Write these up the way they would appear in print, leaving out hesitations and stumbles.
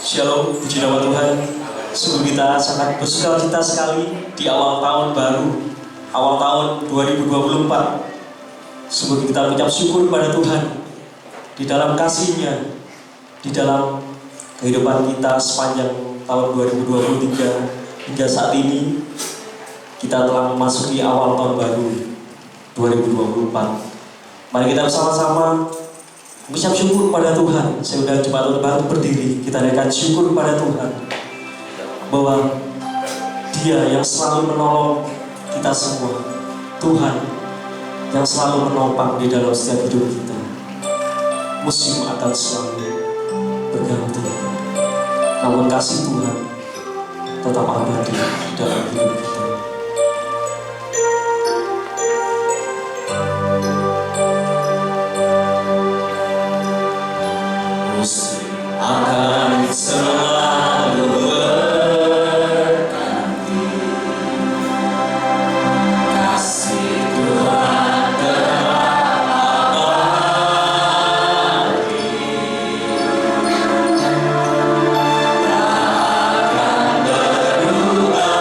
Shalom, puji nama Tuhan. Sungguh kita sangat bersukacita sekali di awal tahun baru, awal tahun 2024. Sungguh kita mengucap syukur pada Tuhan di dalam kasih-Nya, di dalam kehidupan kita sepanjang tahun 2023 hingga saat ini. Kita telah memasuki awal tahun baru 2024. Mari kita bersama-sama mengucap syukur pada Tuhan. Sehingga jemaat tahun baru berdiri, kita naikkan syukur pada Tuhan bahwa Dia yang selalu menolong kita semua, Tuhan yang selalu menopang di dalam setiap hidup kita. Musim akan selalu berganti, namun kasih Tuhan tetap abadi di dalam hidup kita. Musim akan selalu berganti, kasih Tuhan tetap abadi, tak akan berubah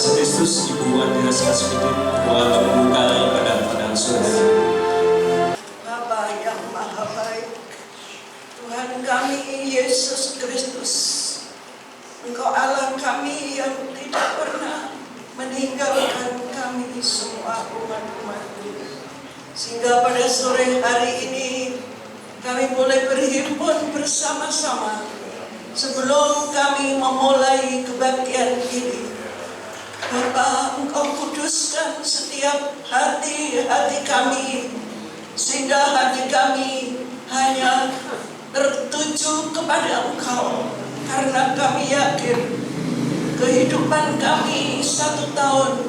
kasih Kristus, Ibu Andira Sekasmitin, doa membuka ibadah pada sore hari ini. Bapa yang Maha Baik, Tuhan kami Yesus Kristus, Engkau Allah kami yang tidak pernah meninggalkan kami semua umat-umat-Mu. Sehingga pada sore hari ini kami boleh berhimpun bersama-sama sebelum kami memulai kebaktian ini. Bapa, Engkau kuduskan setiap hati-hati kami, sehingga hati kami hanya tertuju kepada Engkau, karena kami yakin kehidupan kami 1 tahun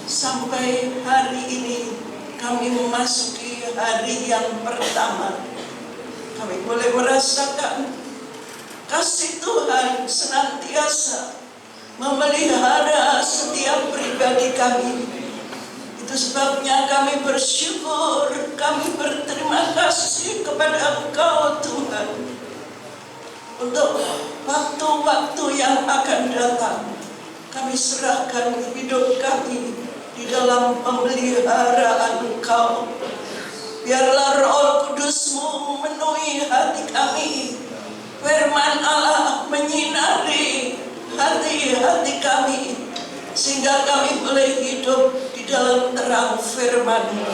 sampai hari ini kami memasuki hari yang pertama. Kami boleh merasakan kasih Tuhan senantiasa memelihara setiap pribadi kami. Itu sebabnya kami bersyukur, kami berterima kasih kepada Engkau Tuhan untuk waktu-waktu yang akan datang. Kami serahkan hidup kami di dalam pemeliharaan Engkau. Biarlah Roh Kudus-Mu memenuhi hati kami. Firman Allah menyinari hati-hati kami, sehingga kami boleh hidup di dalam terang firman-Mu.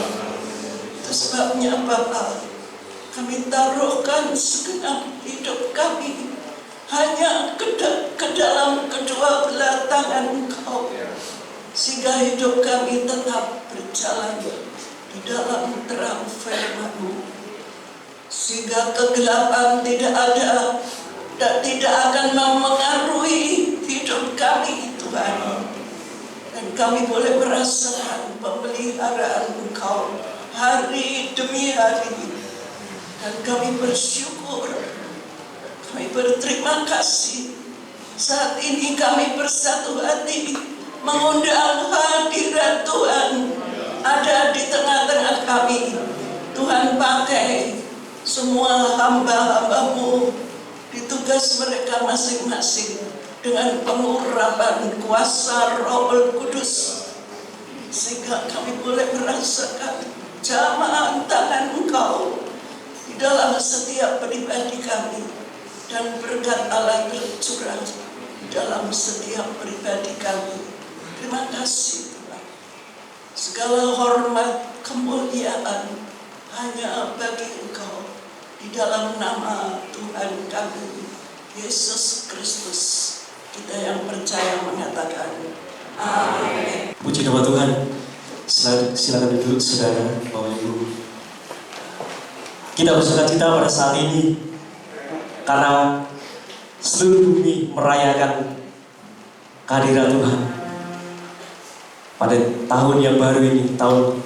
Itu sebabnya Bapa, kami taruhkan segenap hidup kami hanya ke dalam kedua belah tangan Engkau, sehingga hidup kami tetap berjalan di dalam terang firman-Mu, sehingga kegelapan tidak ada dan tidak akan memengaruhi hidup kami Tuhan. Dan kami boleh merasakan pemeliharaan Engkau hari demi hari. Dan kami bersyukur, kami berterima kasih. Saat ini kami bersatu hati mengundang hadirat Tuhan ada di tengah-tengah kami. Tuhan pakai semua hamba-hamba-Mu di tugas mereka masing-masing dengan pengurapan kuasa Roh Kudus, sehingga kami boleh merasakan jamahan tangan Engkau di dalam setiap pribadi kami, dan berkat Allah tercurah di dalam setiap pribadi kami. Terima kasih Tuhan. Segala hormat kemuliaan hanya bagi Engkau, di dalam nama Tuhan kami Yesus Kristus kita yang percaya mengatakan amin. Puji nama Tuhan. Silakan duduk saudara, Bapak Ibu. Kita bersukacita pada saat ini karena seluruh bumi merayakan kehadiran Tuhan pada tahun yang baru ini, tahun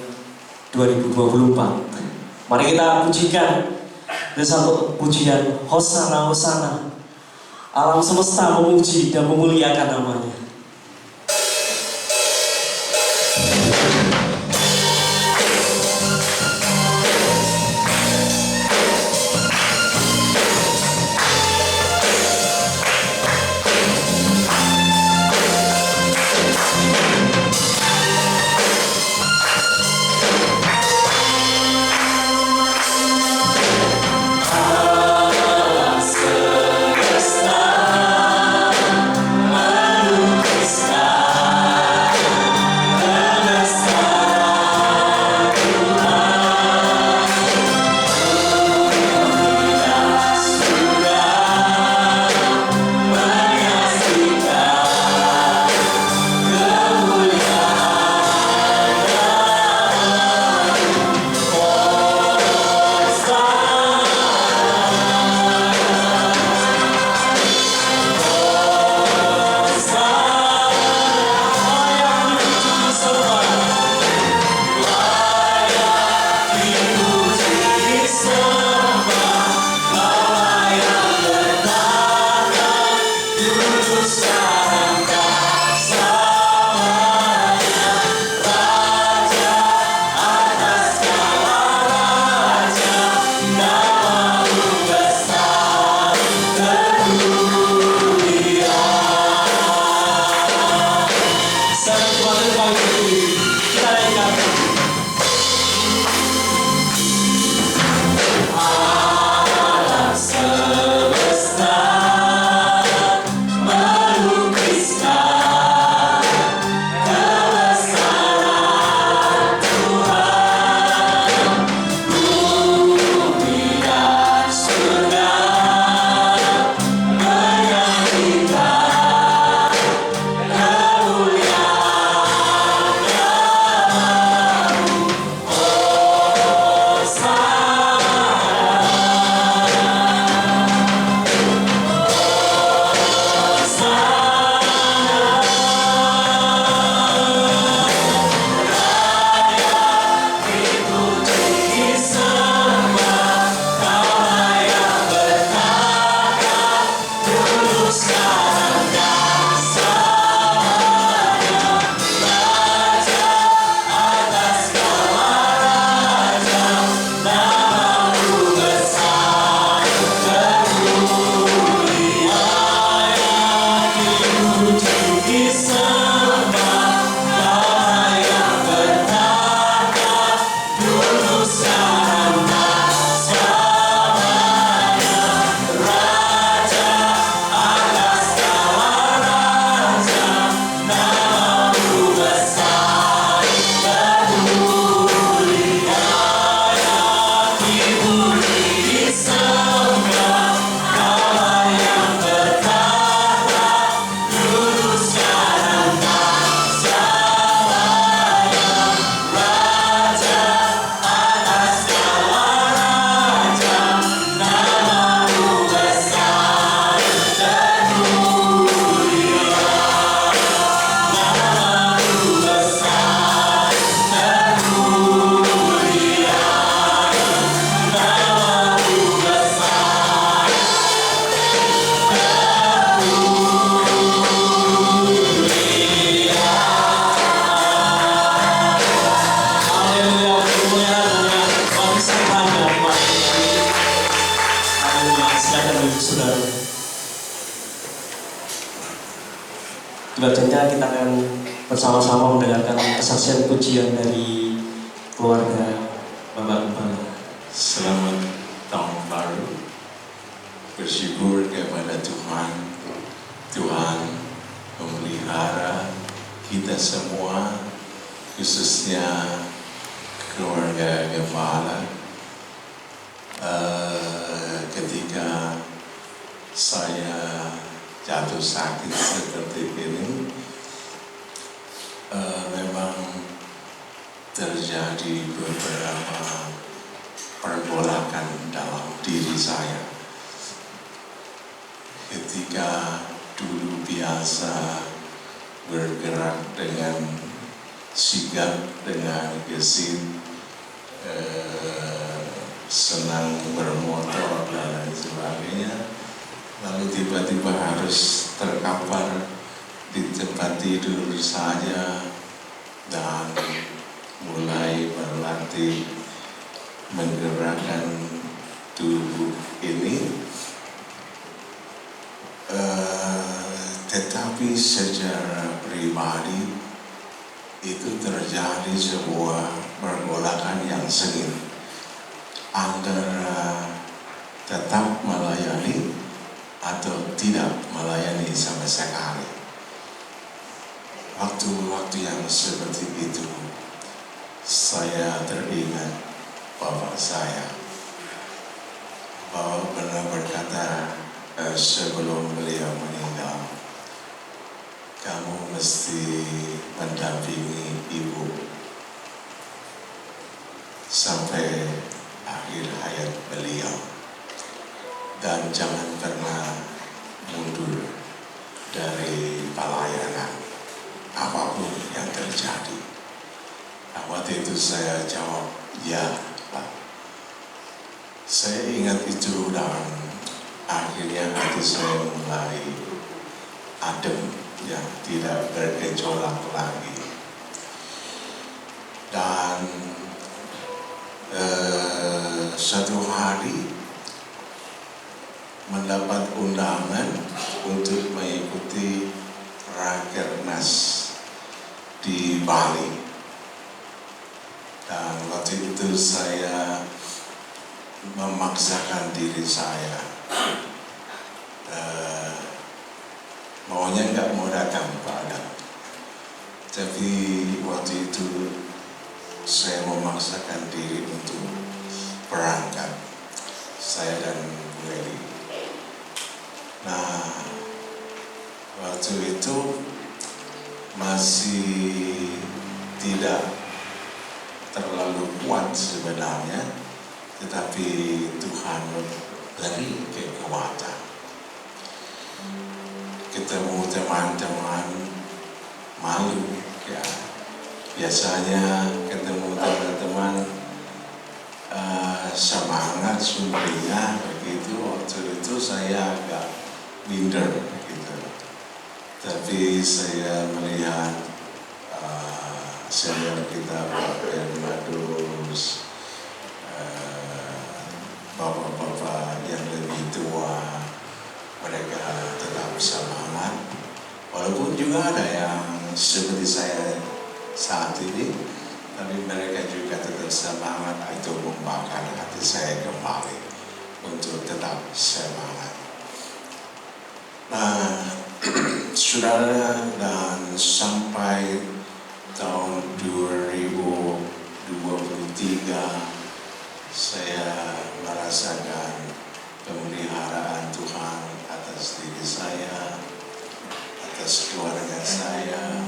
2024. Mari kita pujikan dengan satu pujian, Hosana, Hosana. Alam semesta memuji dan memuliakan namanya. Alam semesta Saya cuma terpakai berdiri. Kita naikkan. Alam semesta melukiskan kebesaran Tuhan, bumi dan surga menyanyikan kemuliaan namamu. Selanjutnya kita akan bersama-sama mendengarkan kesaksian pujian dari keluarga Bapak Gembala. Selamat tahun baru. Bersyukur kepada Tuhan. Tuhan memelihara kita semua, khususnya keluarga Gembala. Ketika saya jatuh sakit seperti ini, memang terjadi beberapa pergolakan dalam diri saya. Ketika dulu biasa bergerak dengan sigap, dengan gesit, senang bermotor dan lain sebagainya, lalu tiba-tiba harus terkapar di tempat tidur saja dan mulai berlatih menggerakkan tubuh ini. Tetapi secara pribadi itu terjadi sebuah pergolakan yang sengit antara tetap melayani atau tidak melayani sama sekali. Waktu-waktu yang seperti itu, saya teringat bapak saya. Bapak pernah berkata sebelum beliau meninggal, kamu mesti mendampingi ibu sampai akhir hayat beliau. Dan jangan pernah mundur dari pelayanan apapun yang terjadi. Waktu itu saya jawab, ya Pak. Saya ingat itu dan akhirnya hati saya mulai adem, ya, tidak bergejolak lagi. Dan suatu hari mendapat undangan untuk mengikuti Rakernas di Bali. Dan waktu itu saya memaksakan diri saya, maunya nggak mau datang Pak Adam. Tapi waktu itu saya memaksakan diri untuk berangkat, saya dan Bu Eli. Nah, waktu itu masih tidak terlalu kuat sebenarnya, tetapi Tuhan beri kekuatan. Ketemu teman-teman malu ya. Biasanya ketemu teman-teman semangat sumbernya begitu. Waktu itu saya agak minder gitu. Tapi saya melihat senior kita Pak Bernardus, bapak-bapak yang lebih tua, mereka tetap semangat. Walaupun juga ada yang seperti saya saat ini, tapi mereka juga tetap semangat. Itu membakar hati saya kembali untuk tetap semangat. Nah, saudara, dan sampai tahun 2023 saya merasakan pemeliharaan Tuhan atas diri saya, atas keluarga saya,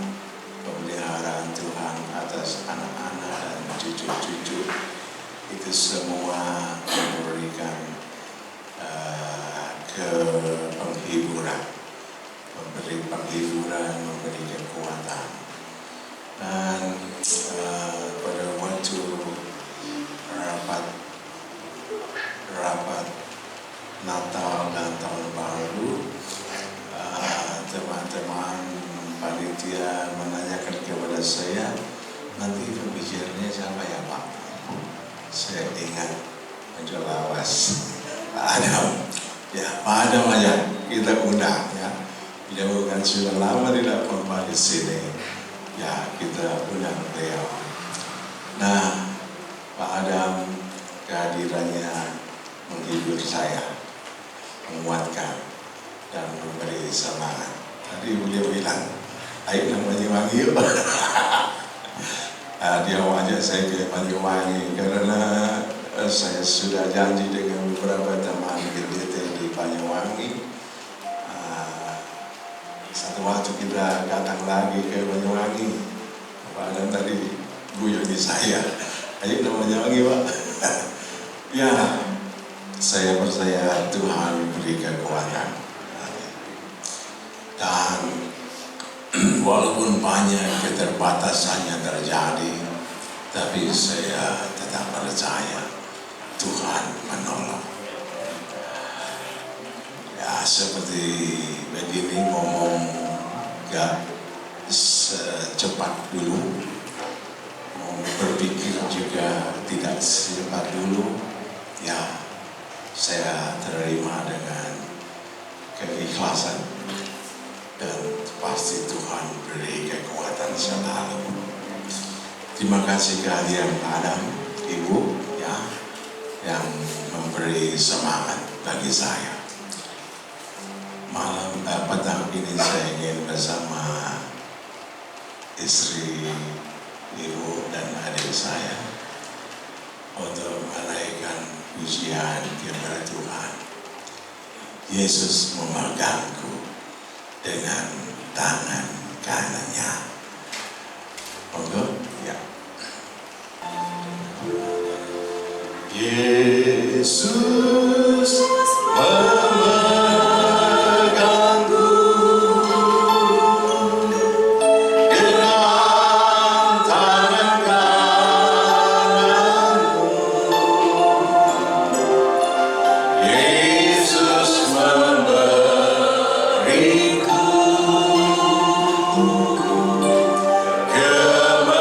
pemeliharaan Tuhan atas anak-anak dan cucu-cucu. Itu semua memberikan penghiburan, memberi penghiburan, memberi kekuatan. Dan pada waktu rapat Natal dan Tahun Baru, teman-teman panitia menanyakan kepada saya, nanti pembicaranya siapa ya Pak? Saya ingat menjelawas Pak Adam. Ya, Pak Adam aja kita undang ya. Dia bukan sudah lama tidak pernah di sini. Ya, kita undang beliau. Nah, Pak Adam kehadirannya menghibur saya, menguatkan dan memberi semangat. Tadi beliau bilang, ayo ke Banyuwangi yuk. Dia mengajak saya ke Banyuwangi karena saya sudah janji dengan beberapa teman GDT di Banyuwangi. Satu waktu kita datang lagi ke Banyuwangi, Pak Adam tadi guyoni saya, ayo ke Banyuwangi Pak. Ya, saya percaya Tuhan beri kekuatan. Dan walaupun banyak keterbatasan yang terjadi, tapi saya tetap percaya Tuhan menolong. Ya, seperti begini ngomong gak secepat dulu, mau berpikir juga tidak secepat dulu. Ya, saya terima dengan keikhlasan dan pasti Tuhan beri kekuatan selalu. Terima kasih kehadiran Pak Adam, Ibu ya, yang memberi semangat bagi saya. Malam petang ini saya ingin bersama istri, ibu dan adik saya untuk menaikkan pujian kepada Tuhan. Yesus memegangku dengan tangan kanannya. Monggo, ya. Yesus memegangku dengan tangan kananmu. Yesus memberiku kemenangan.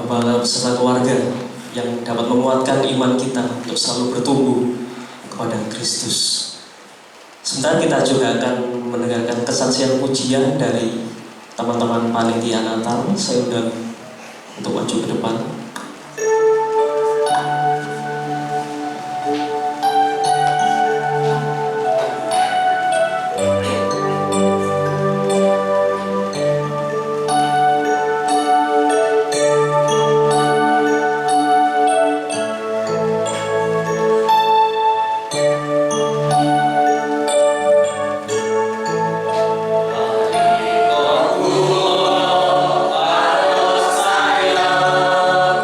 Bapak beserta keluarga yang dapat menguatkan iman kita untuk selalu bertumbuh kepada Kristus. Sebentar kita juga akan mendengarkan kesaksian pujian dari teman-teman panitia Natal. Saya undang untuk maju ke depan. Saya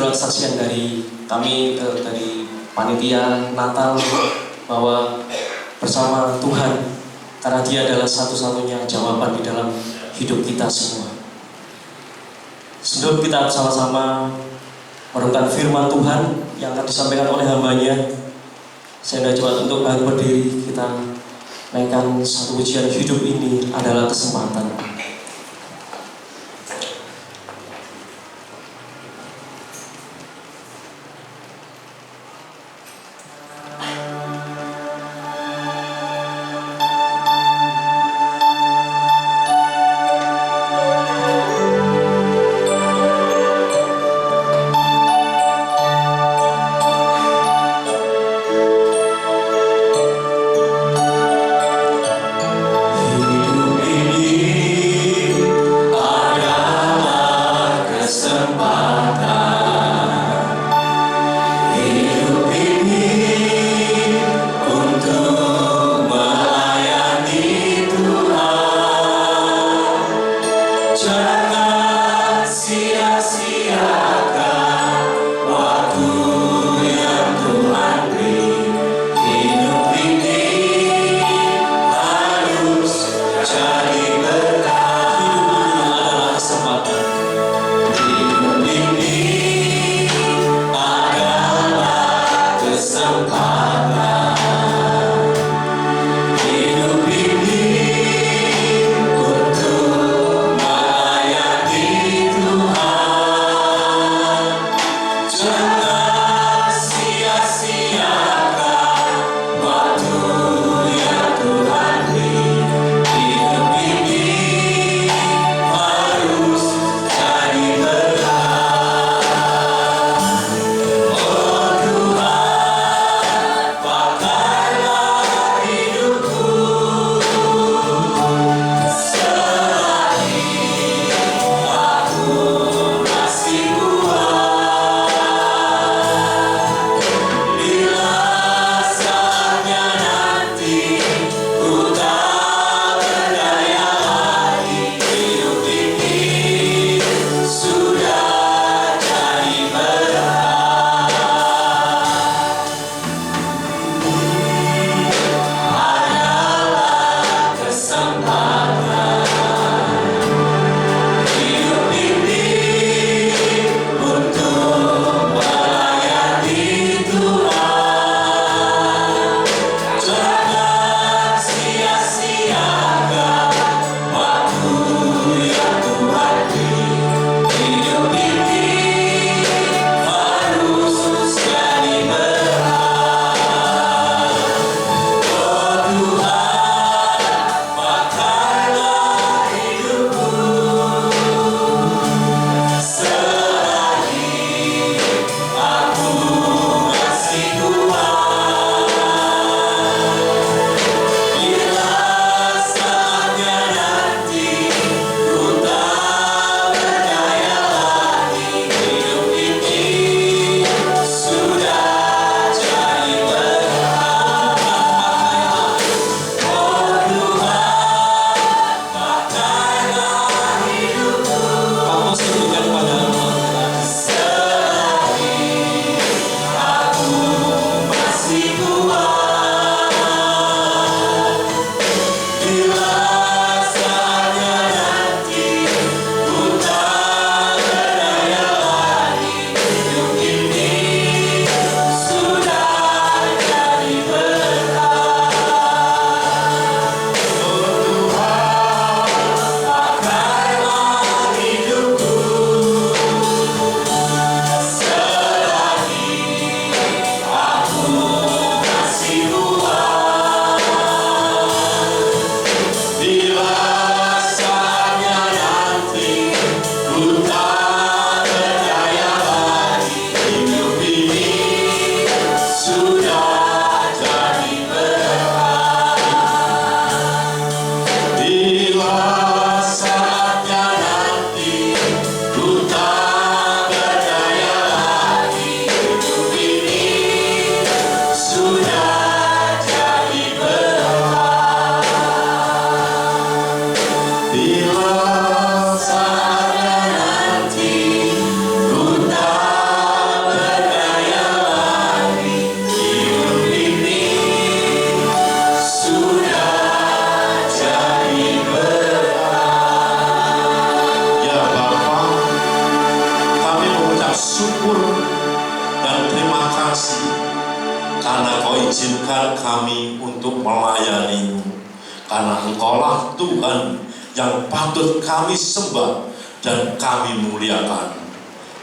adalah kesaksian dari kami, dari panitia Natal, bahwa bersama Tuhan, karena Dia adalah satu-satunya jawaban di dalam hidup kita semua. Sebelum kita sama-sama merenungkan firman Tuhan yang akan disampaikan oleh hamba-Nya, saya coba untuk berdiri, kita naikkan satu pujian, hidup ini adalah kesempatan. Hidup ini bersyukur dan terima kasih karena Kau izinkan kami untuk melayani-Mu, karena Engkaulah Tuhan yang patut kami sembah dan kami muliakan.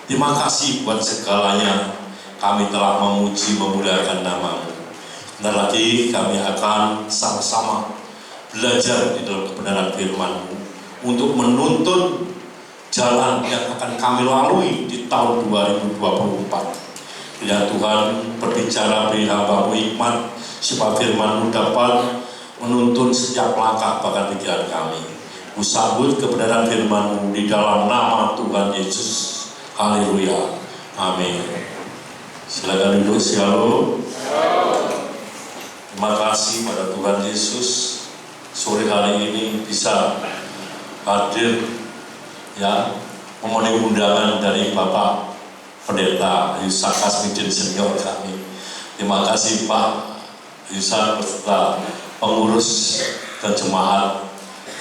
Terima kasih buat segalanya. Kami telah memuji memuliakan nama-Mu. Sebentar lagi kami akan sama-sama belajar di dalam kebenaran firman-Mu untuk menuntun jalan yang akan kami lalui di tahun 2024. Ya Tuhan, berbicara beri hamba-Mu hikmat supaya firman-Mu dapat menuntun setiap langkah bahkan pikiran kami. Ku sambut kebenaran firman-Mu di dalam nama Tuhan Yesus. Haleluya. Amin. Silakan duduk. Shalom. Terima kasih pada Tuhan Yesus sore hari ini bisa hadir ya, memenuhi undangan dari Bapak Pendeta Yusak Kasmidin Senior kami. Terima kasih Pak Yusak beserta pengurus dan jemaat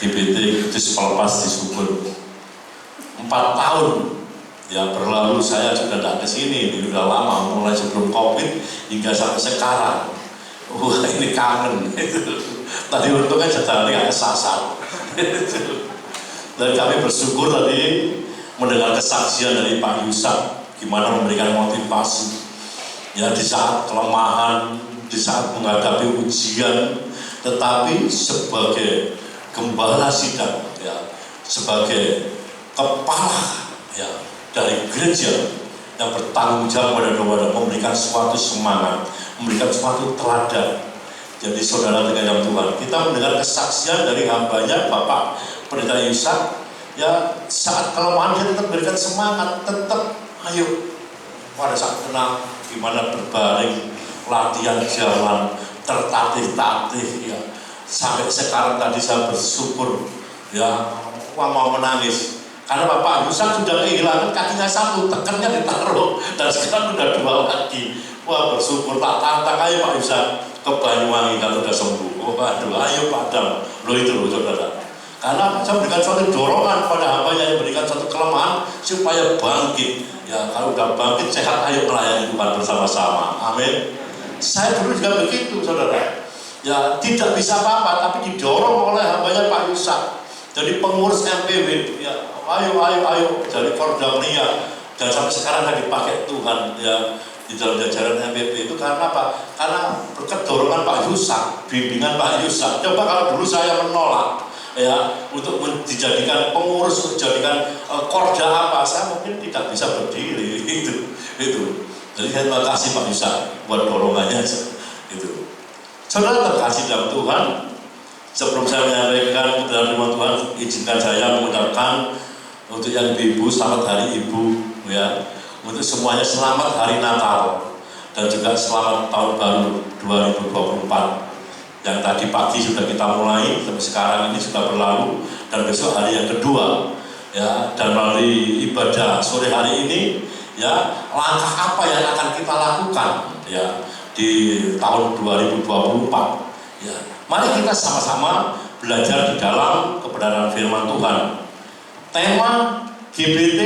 GBT Kudus Pelepas di Subur. 4 tahun ya berlalu saya sudah tidak ke sini, ini sudah lama, mulai sebelum COVID hingga sampai sekarang. Wah ini kangen. Tadi untungnya sedang nggak kesasar. Dan kami bersyukur tadi mendengar kesaksian dari Pak Yusak, gimana memberikan motivasi ya di saat kelemahan, di saat menghadapi ujian, tetapi sebagai gembala sidang ya, sebagai kepala ya dari gereja yang bertanggung jawab pada doa, memberikan suatu semangat, memberikan suatu teladan. Jadi saudara dengan Tuhan, kita mendengar kesaksian dari hambanya Bapak Pendeta Yusak ya, saat kelemahan dia tetap berikan semangat, tetap ayo pada saat kena gimana berbaring, latihan jalan, tertatih-tatih ya. Sampai sekarang tadi saya bersyukur ya, mau menangis karena Bapak Yusak sudah kehilangan kakinya satu, tekannya ditaruh dan sekarang sudah 2 lagi. Wah bersyukur, tak tantang ayo Pak Yusak ke Banyuwangi kalau sudah sembuh. Oh aduh, ayo padam lo itu loh saudara. Karena saya berikan suatu dorongan pada hambanya yang berikan suatu kelemahan supaya bangkit. Ya kalau sudah bangkit sehat, ayo melayani Tuhan bersama-sama. Amin. Saya dulu juga begitu saudara. Ya tidak bisa apa-apa, tapi didorong oleh hambanya Pak Yusak. Jadi pengurus MPW, ya ayo dari Korda Pria dan sampai sekarang saya dipakai Tuhan ya di dalam jajaran MPW itu karena apa? Karena berkat dorongan Pak Yusak, bimbingan Pak Yusak. Coba kalau dulu saya menolak ya untuk dijadikan pengurus, untuk dijadikan Korda apa, saya mungkin tidak bisa berdiri itu. Jadi saya terima kasih Pak Yusak buat dorongannya itu. Saudara terkasih dalam Tuhan, sebelum saya menyampaikan kebenaran firman Tuhan, izinkan saya mengucapkan untuk yang ibu selamat hari ibu ya, untuk semuanya selamat hari Natal dan juga selamat tahun baru 2024 yang tadi pagi sudah kita mulai sampai sekarang ini sudah berlalu dan besok hari yang kedua ya, dan melalui ibadah sore hari ini ya, langkah apa yang akan kita lakukan ya di tahun 2024 ya. Mari kita sama-sama belajar di dalam kebenaran firman Tuhan. Tema GBT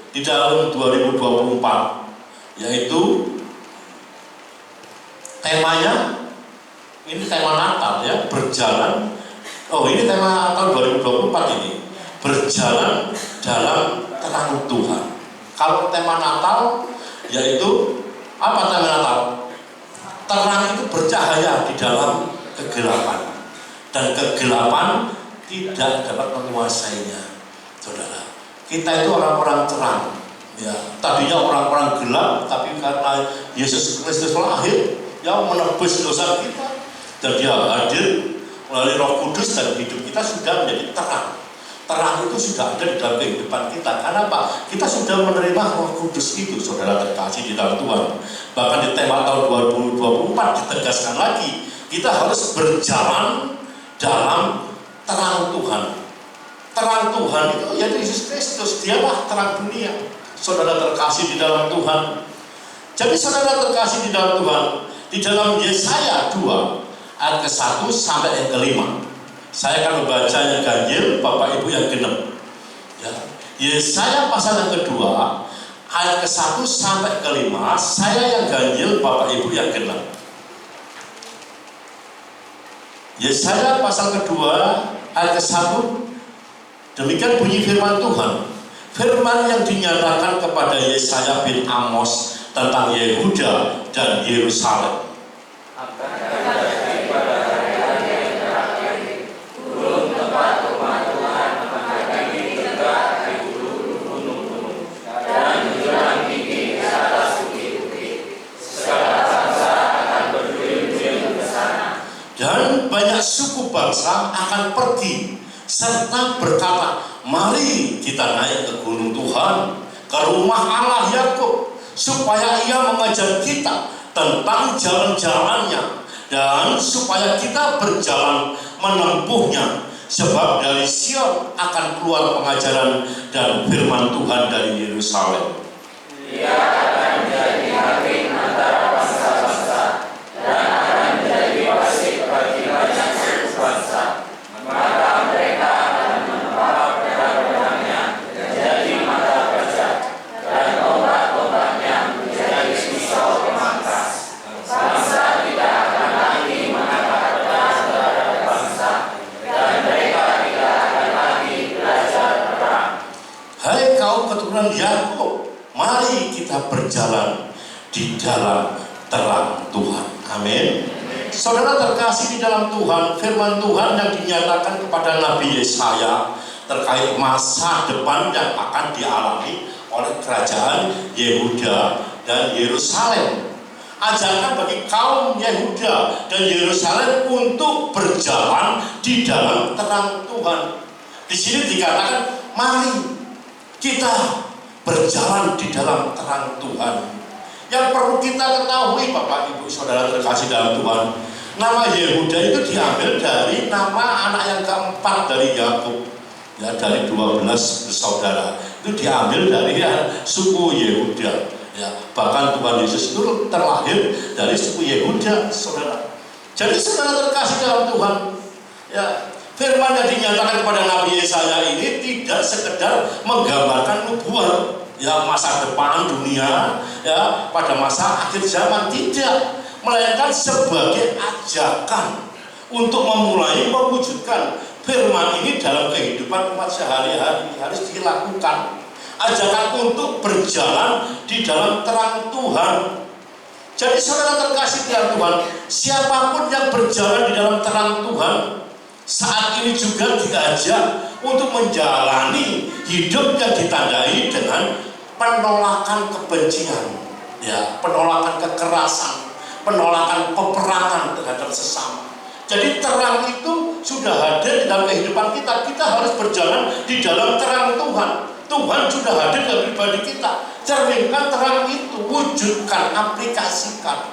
di tahun 2024 yaitu temanya, ini tema Natal ya, berjalan. Oh ini tema tahun 2024 ini, berjalan dalam terang Tuhan. Kalau tema Natal yaitu apa tema Natal? Terang itu bercahaya di dalam kegelapan dan kegelapan tidak dapat menguasainya. Saudara, kita itu orang-orang terang ya. Tadinya orang-orang gelap, tapi karena Yesus Kristus lahir yang menebus dosa kita dan dia hadir melalui Roh Kudus dan hidup kita sudah menjadi terang. Terang itu sudah ada di dalam kehidupan kita. Karena apa? Kita sudah menerima Roh Kudus itu, saudara terkasih di dalam Tuhan. Bahkan di tema tahun 2024 ditegaskan lagi, kita harus berjalan dalam terang Tuhan. Terang Tuhan itu yaitu Yesus Kristus, dialah terang dunia. Saudara terkasih di dalam Tuhan. Jadi saudara terkasih di dalam Tuhan, di dalam Yesaya 2 ayat ke-1 sampai yang ke-5. Saya akan membaca yang ganjil, Bapak Ibu yang genep. Ya. Yesaya pasal yang kedua ayat ke-1 sampai ke-5, saya yang ganjil, Bapak Ibu yang genap. Yesaya pasal kedua ayat ke-1, demikian bunyi firman Tuhan. Firman yang dinyatakan kepada Yesaya bin Amos tentang Yehuda dan Yerusalem. Dan banyak suku bangsa akan pergi serta berkata, mari kita naik ke gunung Tuhan, ke rumah Allah Yakub, supaya ia mengajar kita tentang jalan-jalannya, dan supaya kita berjalan menempuhnya. Sebab dari Sion akan keluar pengajaran dan firman Tuhan dari Yerusalem. Ia akan menjadi hakim antara bangsa-bangsa dan akan menjadi wasik bagi banyak suku bangsa. Maka mereka akan membawa pedang-pedangnya menjadi mata gajah dan tombak-tombaknya menjadi pisau pemangkas. Bangsa tidak akan lagi mengangkat pedang terhadap bangsa, dan mereka tidak akan lagi belajar perang. Hai kaum keturunan Yakub, mari kita berjalan di dalam terang Tuhan. Amin. Saudara terkasih di dalam Tuhan, firman Tuhan yang dinyatakan kepada Nabi Yesaya terkait masa depan yang akan dialami oleh kerajaan Yehuda dan Yerusalem. Ajakan bagi kaum Yehuda dan Yerusalem untuk berjalan di dalam terang Tuhan. Di sini dikatakan, mari kita berjalan di dalam terang Tuhan. Yang perlu kita ketahui, Bapak Ibu Saudara terkasih dalam Tuhan, nama Yehuda itu diambil dari nama anak yang keempat dari Yakub, ya, dari 12 bersaudara. Itu diambil dari suku Yehuda, ya. Bahkan Tuhan Yesus itu terlahir dari suku Yehuda, saudara. Jadi saudara terkasih dalam Tuhan, ya, firman yang dinyatakan kepada Nabi Yesaya ini tidak sekedar menggambarkan nubuat, ya, masa depan dunia, ya, pada masa akhir zaman, tidak, melainkan sebagai ajakan untuk memulai mewujudkan firman ini dalam kehidupan umat sehari-hari. Harus dilakukan ajakan untuk berjalan di dalam terang Tuhan. Jadi saudara terkasih dalam Tuhan, siapapun yang berjalan di dalam terang Tuhan saat ini juga diajak untuk menjalani hidup yang ditandai dengan penolakan kebencian, ya, penolakan kekerasan, penolakan peperangan terhadap sesama. Jadi terang itu sudah hadir di dalam kehidupan kita. Kita harus berjalan di dalam terang Tuhan. Tuhan sudah hadir dalam pribadi kita. Cerminkan terang itu, wujudkan, aplikasikan.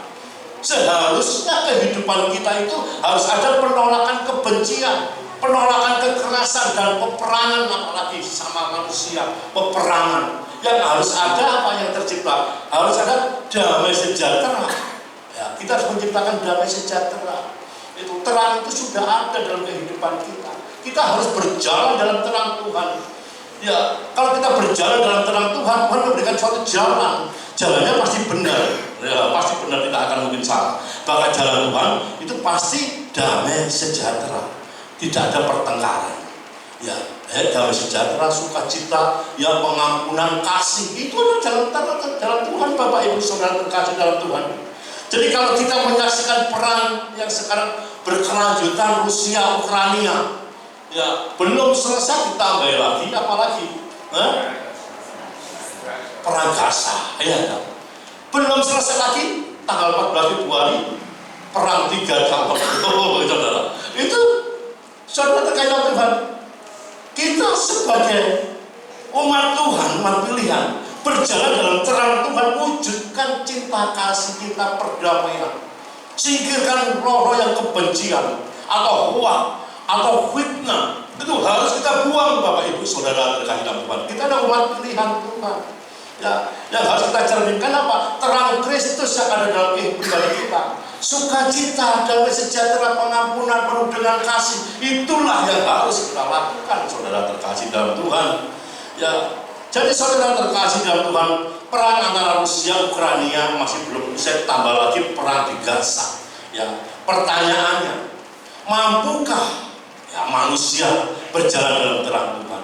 Seharusnya kehidupan kita itu harus ada penolakan kebencian, penolakan kekerasan dan peperangan, apalagi sama manusia, peperangan. Yang harus ada apa yang tercipta? Harus ada damai sejahtera. Ya, kita harus menciptakan damai sejahtera. Itu terang itu sudah ada dalam kehidupan kita. Kita harus berjalan dalam terang Tuhan. Ya, kalau kita berjalan dalam terang Tuhan, Tuhan memberikan suatu jalan. Jalannya pasti benar. Ya, pasti benar, tidak akan mungkin salah. Bahkan jalan Tuhan itu pasti damai sejahtera. Tidak ada pertengkaran. Ya, damai sejahtera, sukacita, ya, pengampunan, kasih, itu adalah dalam Tuhan, Bapak Ibu Saudara terkasih dalam Tuhan. Jadi kalau kita menyaksikan perang yang sekarang berkelanjutan, Rusia Ukraina, ya, belum selesai ditambah lagi, apalagi perang Gaza, ya, belum selesai lagi tanggal 14 Februari perang 3 tahun. Saudara, itu saudara terkait Tuhan. Kita sebagai umat Tuhan, umat pilihan, berjalan dalam terang Tuhan, wujudkan cinta kasih kita, perdamaian. Singkirkan roh-roh yang kebencian atau hoak atau fitnah. Itu harus kita buang, Bapak Ibu Saudara terkasih dalam Tuhan. Kita adalah umat pilihan Tuhan. Ya, yang harus kita cerminkan apa? Terang Kristus yang ada dalam kehidupan kita. Sukacita, damai sejahtera, pengampunan, penuh dengan kasih. Itulah yang harus kita lakukan, saudara terkasih dalam Tuhan. Ya, jadi saudara terkasih dalam Tuhan, perang antara Rusia Ukraina masih belum usai, tambah lagi perang di Gaza. Ya, pertanyaannya, mampukah ya manusia berjalan dalam terang Tuhan?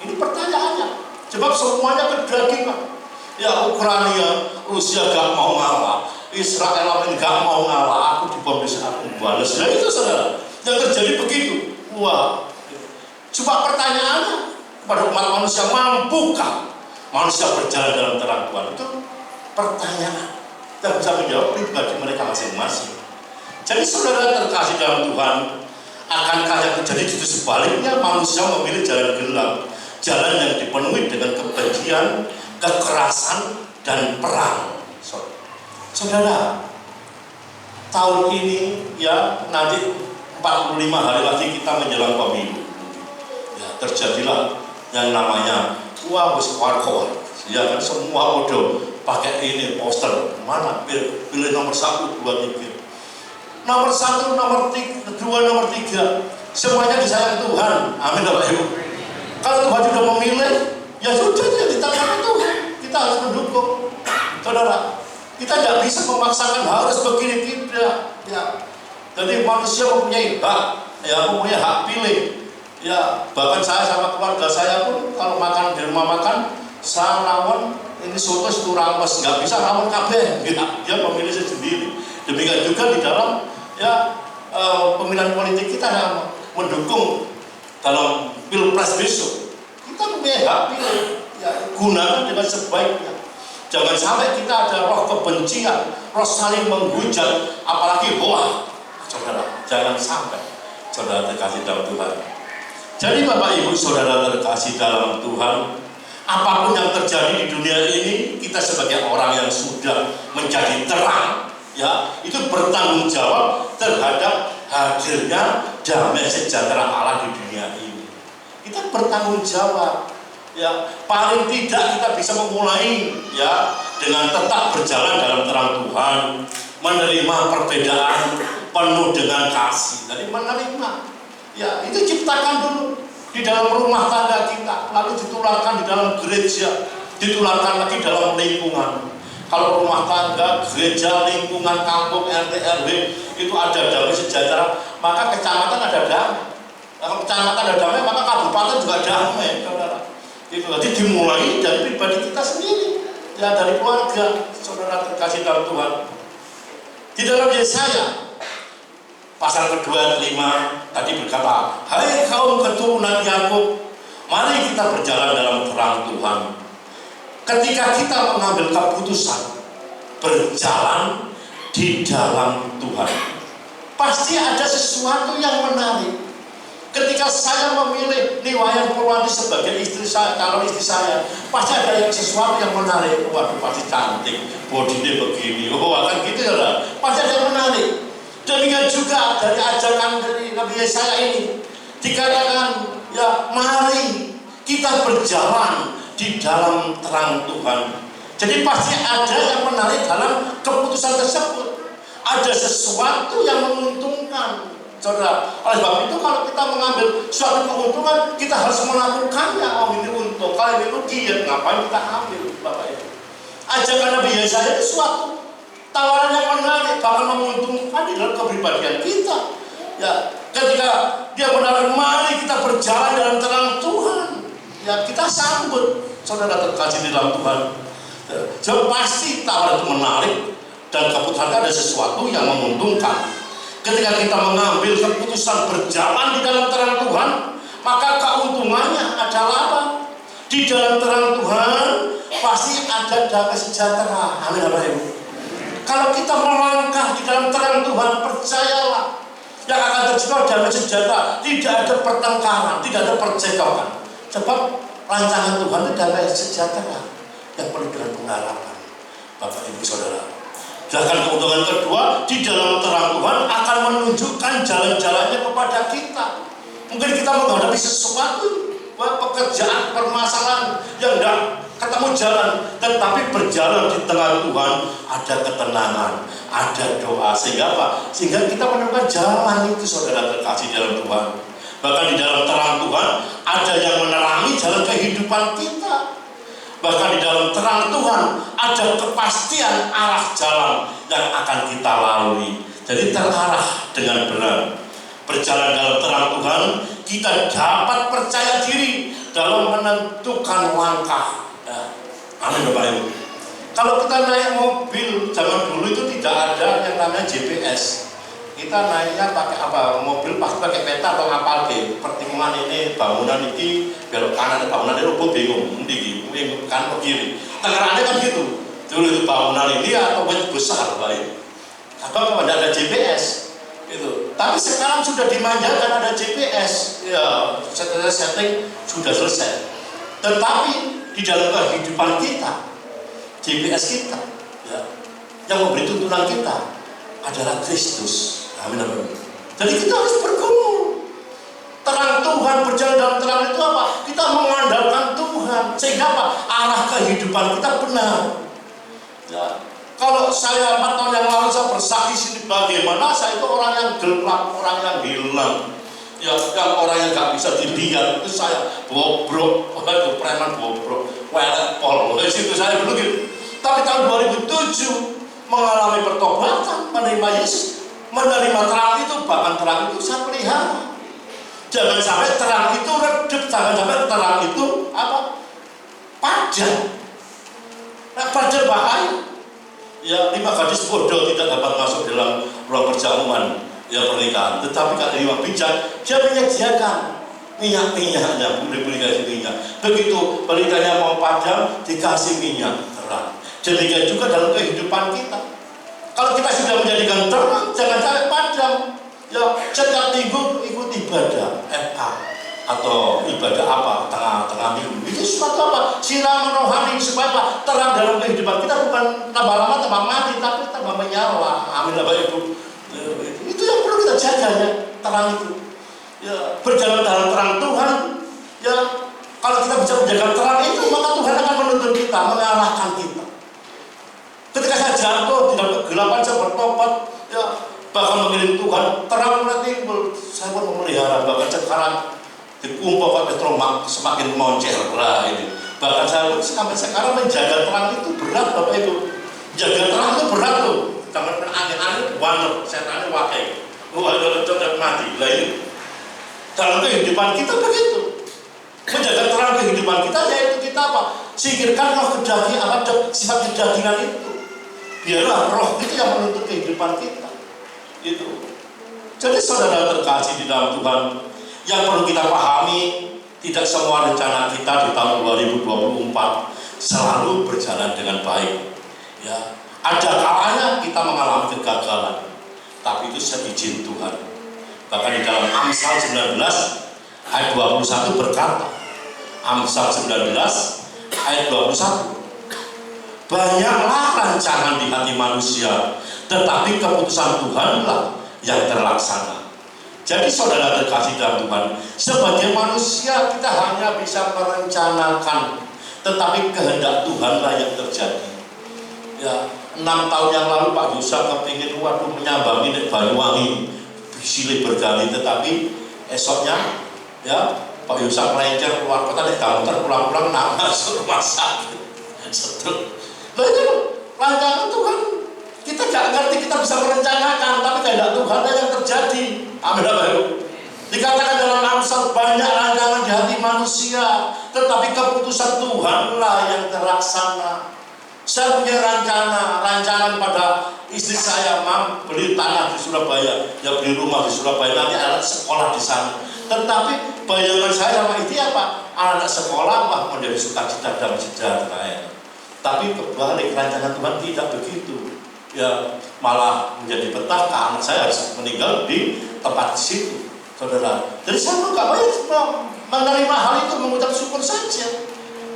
Ini pertanyaannya. Sebab semuanya kedagingan. Ya, Ukraina, Rusia gak mau ngalah, Israel gak mau ngalah, aku dibom bisa aku balas. Ya itu saudara, yang terjadi begitu. Wah, coba pertanyaannya kepada umat manusia, mampukah manusia berjalan dalam terang Tuhan? Itu pertanyaan yang bisa menjawab pribadi mereka masing-masing. Jadi saudara terkasih dalam Tuhan, akankah yang terjadi itu sebaliknya, manusia memilih jalan gelap, jalan yang dipenuhi dengan kebencian, kekerasan, dan perang. Saudara, tahun ini ya nanti 45 hari lagi kita menjelang pemilu. Ya, terjadilah yang namanya warkop. Ya kan, semua udah pakai ini poster, mana pilih nomor 1, 2, 3. Nomor 1, nomor 2, nomor 3, semuanya disayang Tuhan. Amin Bapak Ibu. Kalau Tuhan sudah memilih, ya sudah, dia di tangan Tuhan. Kita harus mendukung. Saudara, kita tidak bisa memaksakan harus begini, tidak. Ya. Jadi manusia mempunyai hak, ya mempunyai hak pilih. Ya, bahkan saya sama keluarga saya pun kalau makan di rumah makan, saya rawon ini soto itu rames, nggak bisa rawon kabeh. Dia memilih sendiri. Demikian juga di dalam ya pemilihan politik kita yang mendukung dalam pilpres besok. Kita mempunyai hak pilih, ya, gunakan dengan sebaiknya. Jangan sampai kita ada roh kebencian, roh saling menghujat, apalagi hoak. Saudara, jangan sampai. Saudara terkasih dalam Tuhan. Jadi Bapak Ibu Saudara terkasih dalam Tuhan, apapun yang terjadi di dunia ini, kita sebagai orang yang sudah menjadi terang, ya, itu bertanggung jawab terhadap hadirnya damai sejahtera Allah di dunia ini. Kita bertanggung jawab, ya, paling tidak kita bisa memulai, ya, dengan tetap berjalan dalam terang Tuhan, menerima perbedaan penuh dengan kasih. Jadi menerima, ya, itu ciptakan dulu di dalam rumah tangga kita, lalu ditularkan di dalam gereja, ditularkan lagi dalam lingkungan. Kalau rumah tangga, gereja, lingkungan, kampung, RT, RW itu ada damai sejahtera, maka kecamatan ada damai. Kalau kecamatan ada damai, maka kabupaten juga damai, saudara. Itu jadi dimulai dari pribadi kita sendiri, ya, dari keluarga. Saudara terkasih dalam Tuhan. Di dalam Yesaya pasal kedua ayat 5 tadi berkata, hai kaum keturunan Yakub, mari kita berjalan dalam terang Tuhan. Ketika kita mengambil keputusan berjalan di dalam Tuhan, pasti ada sesuatu yang menarik. Ketika saya memilih Niwayan Purwanti sebagai istri saya, calon istri saya, pasti ada sesuatu yang menarik. Waduh, pasti cantik, bodinya begini, akan gitu ya, pasti ada yang menarik. Demikian juga dari ajakan dari Nabi Yesaya ini dikatakan, ya, mari kita berjalan di dalam terang Tuhan. Jadi pasti ada yang menarik dalam keputusan tersebut. Ada sesuatu yang menguntungkan, saudara. Oleh sebab itu kalau kita mengambil suatu keuntungan, kita harus melakukannya. Oh, ini untung, kalau ini rugi, ya ngapain kita ambil, Bapak Ibu? Ajakan Nabi Yesaya itu suatu tawaran yang menarik, bahkan menguntungkan di dalam kepribadian kita. Ya, ketika dia menawarkan, mari kita berjalan dalam terang Tuhan, ya, kita sambut, saudara terkasih di dalam Tuhan. Jadi pasti tawaran itu menarik dan keputusan ada sesuatu yang menguntungkan. Ketika kita mengambil keputusan berjalan di dalam terang Tuhan, maka keuntungannya adalah apa? Di dalam terang Tuhan pasti ada damai sejahtera. Amin, Bapak Ibu. Kalau kita melangkah di dalam terang Tuhan, percayalah yang akan tercipta damai sejahtera. Tidak ada pertengkaran, tidak ada percekcokan. Sebab rancangan Tuhan itu damai sejahtera yang penuh dengan pengharapan. Bapak Ibu Saudara, bahkan keuntungan kedua, di dalam terang Tuhan akan menunjukkan jalan-jalannya kepada kita. Mungkin kita menghadapi sesuatu, pekerjaan, permasalahan yang tidak ketemu jalan, tetapi berjalan di tengah Tuhan ada ketenangan, ada doa, sehingga apa? Sehingga kita menemukan jalan itu, saudara terkasih dalam Tuhan. Bahkan di dalam terang Tuhan ada yang menerangi jalan kehidupan kita. Bahkan di dalam terang Tuhan ada kepastian arah jalan yang akan kita lalui. Jadi terarah dengan benar. Berjalan dalam terang Tuhan, kita dapat percaya diri dalam menentukan langkah. Amin Bapak Ibu. Kalau kita naik mobil zaman dulu itu tidak ada yang namanya GPS. Kita naiknya pakai apa? Mobil pasti pakai peta atau apa lagi? Pertimbungan ini, bangunan ini, belok kanan, bangunan ini rubuh bingung, ini kan ke kiri. Tangerangnya kan gitu. Dulu itu bangunan ini atau besar baik. Atau kalau ada GPS, itu. Tapi sekarang sudah dimanjakan ada GPS, ya setting sudah selesai. Tetapi di dalam kehidupan kita, GPS kita, ya, yang memberi tuntunan kita adalah Kristus. Amin. Jadi kita harus bergumul. Terang Tuhan, berjalan dalam terang itu apa? Kita mengandalkan Tuhan. Sehingga apa? Arah kehidupan kita benar. Ya. Kalau saya 4 tahun yang lalu saya bersaksi sini bagaimana saya itu orang yang gelap, orang yang hilang. Ya, yang orang yang gak bisa dilihat itu saya bobrok, itu preman bobrok, welet pol. Dari situ saya dulu gitu. Tapi tahun 2007 mengalami pertobatan, menerima Yesus. Menerima terang itu, bahkan terang itu saya pelihara. Jangan sampai terang itu redup, jangan sampai terang itu apa? Padam. Nah, padam bahaya. Ya, 5 gadis bodoh tidak dapat masuk dalam ruang perjamuan ya pernikahan. Tetapi kalau lima bijak, dia menyediakan minyak-minyaknya, boleh kasih minyak. Begitu pernikahannya mau padam, dikasih minyak terang. Demikian juga dalam kehidupan kita. Kalau kita sudah menjadikan terang, jangan sampai padam. Ya, setiap minggu ikut ibadah FA atau ibadah apa tengah minggu. Itu suatu apa? Siraman rohani supaya apa? Terang dalam kehidupan kita bukan tambah lama tambah mati, tapi tambah menyala. Amin Bapak Ibu. Itu yang perlu kita jaga ya, terang itu. Ya, berjalan dalam terang Tuhan. Ya, kalau kita bisa menjaga terang itu, maka Tuhan akan menuntun kita, mengarahkan kita. Ketika saya jatuh di dalam kegelapan, saya bertobat, ya, bahkan mengirim Tuhan, terang nanti saya pun memelihara, bahkan sekarang dikumpulkan petromak semakin moncer lah ini. Bahkan saya sampai sekarang menjaga terang itu berat Bapak Ibu. Jaga terang itu berat tuh. Jangan angin-angin waner, setannya wakai. Waduh, coba mati. Lah ini dalam kehidupan kita begitu. Menjaga terang kehidupan kita yaitu kita apa? Singkirkan roh kedagingan, sifat kedagingan itu. Biarlah roh itu yang menuntut kehidupan kita. Itu. Jadi saudara terkasih di dalam Tuhan, yang perlu kita pahami, tidak semua rencana kita di tahun 2024 selalu berjalan dengan baik. Ya, ada kalanya kita mengalami kegagalan, tapi itu seizin Tuhan. Bahkan di dalam Amsal 19 ayat 21 berkata, Amsal 19 ayat 21, banyaklah rancangan di hati manusia, tetapi keputusan Tuhanlah yang terlaksana. Jadi saudara terkasih dalam Tuhan, sebagai manusia kita hanya bisa merencanakan, tetapi kehendak Tuhanlah yang terjadi. Ya, 6 tahun yang lalu Pak Yusak kepingin waduh menyambangi di Banyuwangi, silih bergali, tetapi esoknya ya Pak Yusak melenceng keluar kota di kantor, pulang-pulang masuk rumah sakit. Nah itu rancangan Tuhan. Kita gak ngerti, kita bisa merencanakan, tapi kehendak Tuhan yang terjadi. Amin Bapak Ibu. Dikatakan dalam Amsal, banyak rancangan di hati manusia, tetapi keputusan Tuhanlah yang terlaksana. Saya punya rancangan pada istri saya, Mam, beli tanah di Surabaya, ya beli rumah di Surabaya, nanti anak sekolah di sana. Tetapi bayangan saya sama itu apa? Anak sekolah wah menjadi sukacita dan sejahtera. Tapi kebalik, rancangan Tuhan tidak begitu. Ya malah menjadi petaka, anak saya harus meninggal di tempat di situ, saudara. Jadi saya nggak banyak menerima hal itu, mengucap syukur saja.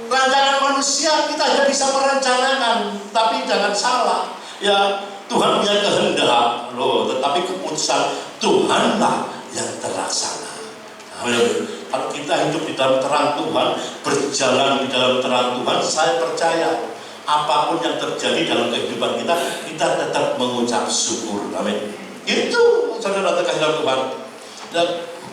Rancangan manusia kita hanya bisa merencanakan, tapi jangan salah. Ya Tuhan punya kehendak loh, tetapi keputusan Tuhanlah yang terlaksana. Amin. Kalau kita hidup di dalam terang Tuhan, berjalan di dalam terang Tuhan, saya percaya apapun yang terjadi dalam kehidupan kita, kita tetap mengucap syukur. Amin. Itu saudara terkasih Tuhan. Dan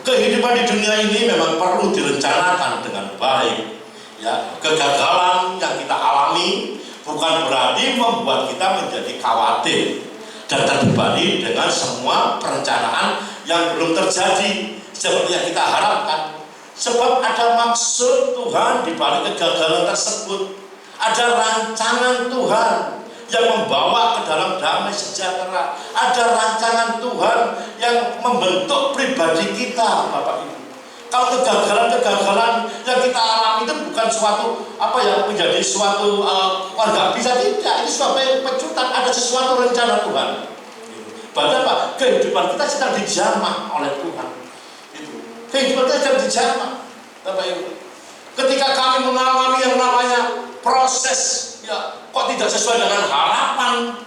kehidupan di dunia ini memang perlu direncanakan dengan baik. Ya, kegagalan yang kita alami bukan berarti membuat kita menjadi khawatir dan terbebani dengan semua perencanaan yang belum terjadi seperti yang kita harapkan. Sebab ada maksud Tuhan di balik kegagalan tersebut. Ada rancangan Tuhan yang membawa ke dalam damai sejahtera. Ada rancangan Tuhan yang membentuk pribadi kita, Bapak Ibu. Kalau kegagalan-kegagalan yang kita alami itu bukan suatu menjadi suatu nggak bisa, tidak. Ini suatu pecutan, ada sesuatu rencana Tuhan. Bahkan apa? Kehidupan kita sedang dijamah oleh Tuhan. Kehidupan kita sedang dijamah, Bapak Ibu. Ketika kami mengalami yang namanya proses, ya kok tidak sesuai dengan harapan,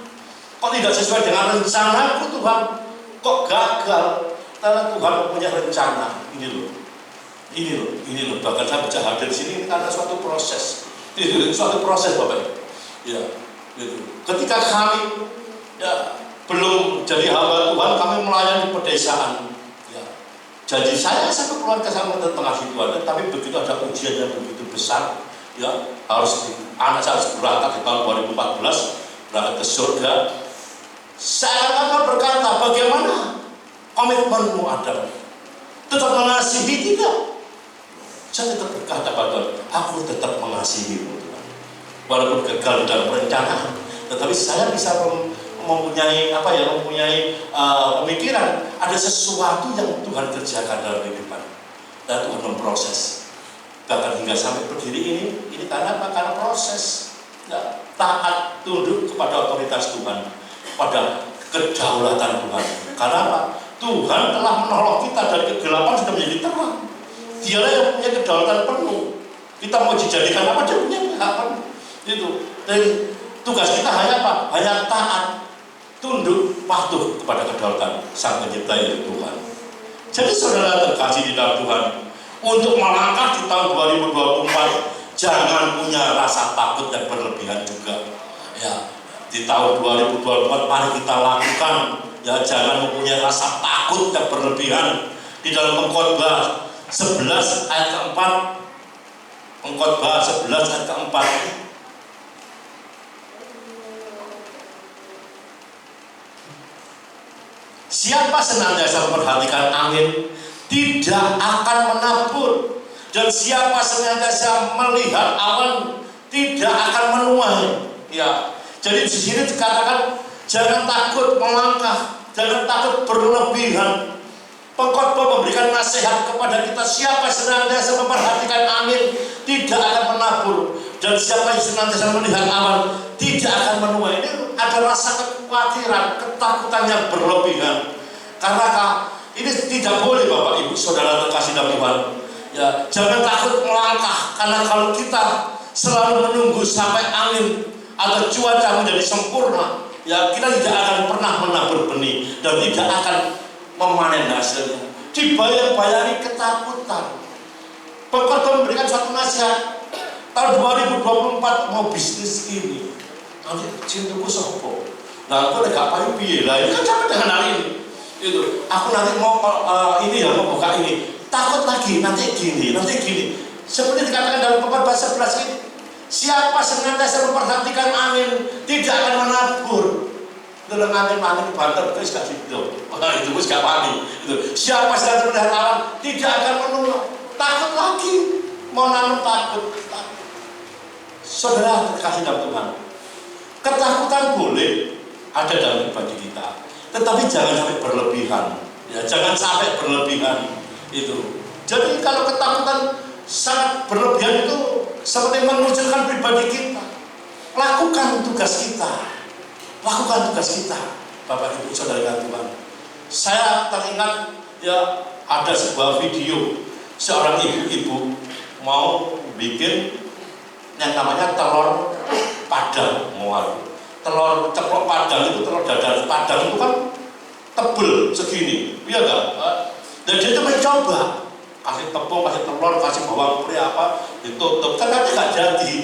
kok tidak sesuai dengan rencanaku Tuhan, kok gagal? Karena Tuhan punya rencana. Ini loh. Bahkan saya bisa hadir di sini karena suatu proses. Suatu proses, Bapak Ibu. Ya, gitu. Ketika kami belum jadi hamba Tuhan, kami melayani pedesaan. Jadi saya satu keluarga sama mengasihi Tuhan, tapi begitu ada ujian yang begitu besar, anak saya harus berangkat di tahun 2014, berangkat ke surga. Saya akan berkata, bagaimana komitmenmu Adam? Tetap mengasihi tidak? Saya tetap berkata pada Tuhan, aku tetap mengasihimu Tuhan. Walaupun gagal dalam perencanaan, tetapi saya bisa mempunyai pemikiran ada sesuatu yang Tuhan kerjakan dalam kehidupan dan Tuhan memproses bahkan hingga sampai berdiri ini karena apa? Karena proses taat tunduk kepada otoritas Tuhan, pada kedaulatan Tuhan. Karena apa? Tuhan telah menolong kita dari kegelapan sudah menjadi terang. Dialah yang punya kedaulatan penuh. Kita mau dijadikan apa? Dia punya hak itu. Dan tugas kita hanya apa? Hanya taat, tunduk, patuh kepada kedaulatan Sang Pencipta yaitu Tuhan. Jadi saudara terkasih di dalam Tuhan, untuk melangkah di tahun 2024 jangan punya rasa takut dan berlebihan juga. Ya, di tahun 2024 mari kita lakukan. Ya, jangan mempunyai rasa takut dan berlebihan. Di dalam Pengkhotbah 11 ayat keempat, Pengkhotbah 11 ayat keempat. Siapa senantiasa memperhatikan angin tidak akan menabur, dan siapa senantiasa melihat awan tidak akan menuai. Ya, jadi di sini dikatakan jangan takut melangkah, jangan takut berlebihan. Pengkhotbah memberikan nasihat kepada kita, siapa senantiasa memperhatikan angin tidak akan menabur, dan siapa yang senantiasa melihat awan tidak akan menuai. Ini ada rasa kekhawatiran, ketakutan yang berlebihan. Karena ini tidak boleh, Bapak Ibu Saudara terkasih dalam Tuhan. Ya, jangan takut melangkah, karena kalau kita selalu menunggu sampai angin atau cuaca menjadi sempurna, ya kita tidak akan pernah menabur benih dan tidak akan memanen hasilnya. Dibayang-bayangi ketakutan. Pengkhotbah memberikan suatu nasihat. Tahun 2024 mau bisnis ini, nanti cintaku sopo. Nah, aku gak payu piye lah. Ini kan sama dengan hal ini. Itu, aku nanti mau mau buka ini. Takut lagi, nanti gini. Seperti dikatakan dalam Pengkhotbah 11 ini. Siapa senantiasa memperhatikan angin tidak akan menabur. Dalam angin banter terus gak gitu. Itu wis gak wani. Itu. Siapa senantiasa melihat awan tidak akan menuai. Takut lagi, mau nanam takut. Saudara terkasih dalam Tuhan, ketakutan boleh ada dalam pribadi kita, tetapi jangan sampai berlebihan. Ya, jangan sampai berlebihan itu. Jadi kalau ketakutan sangat berlebihan itu seperti mengucilkan pribadi kita. Lakukan tugas kita. Bapak Ibu Saudara Tuhan. Saya teringat ya ada sebuah video seorang ibu-ibu mau bikin yang namanya telur padang. Telur ceplok padang itu, telur dadar padang itu kan tebel segini, iya enggak? Dan dia itu mencoba kasih tepung, kasih telur, kasih bawang putih ditutup, ternyata nggak jadi.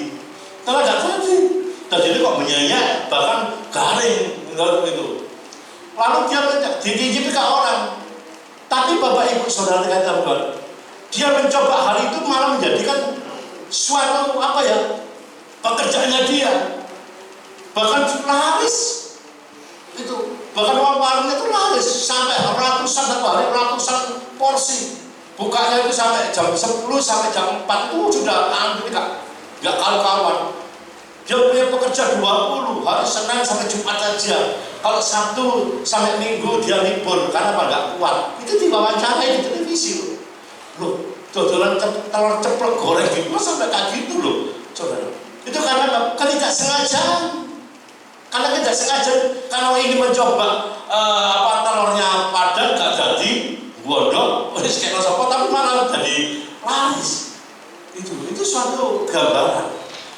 Dan jadi kok menyenyak, bahkan garing gitu. Lalu dia dicicipi ke orang. Tapi Bapak Ibu Saudara kata, dia mencoba hal itu malah menjadikan suatu pekerjaannya dia, bahkan laris itu, bahkan warungnya itu laris sampai ratusan porsi, bukanya itu sampai jam 10 sampai jam 4 itu sudah antri nggak karu-karuan. Dia punya pekerja 20 hari Senin sampai Jumat saja. Kalau Sabtu sampai Minggu dia libur karena nggak kuat. Itu diwawancarai di televisi loh. Dodolan telur ceplok goreng gitu sampai kayak gitu loh, saudara. Itu karena ketidaksengajaan. Karena tidak sengaja, kalau ini mencoba telurnya padat gak jadi bodoh, kayak sopo tapi malah jadi laris. Itu suatu gambaran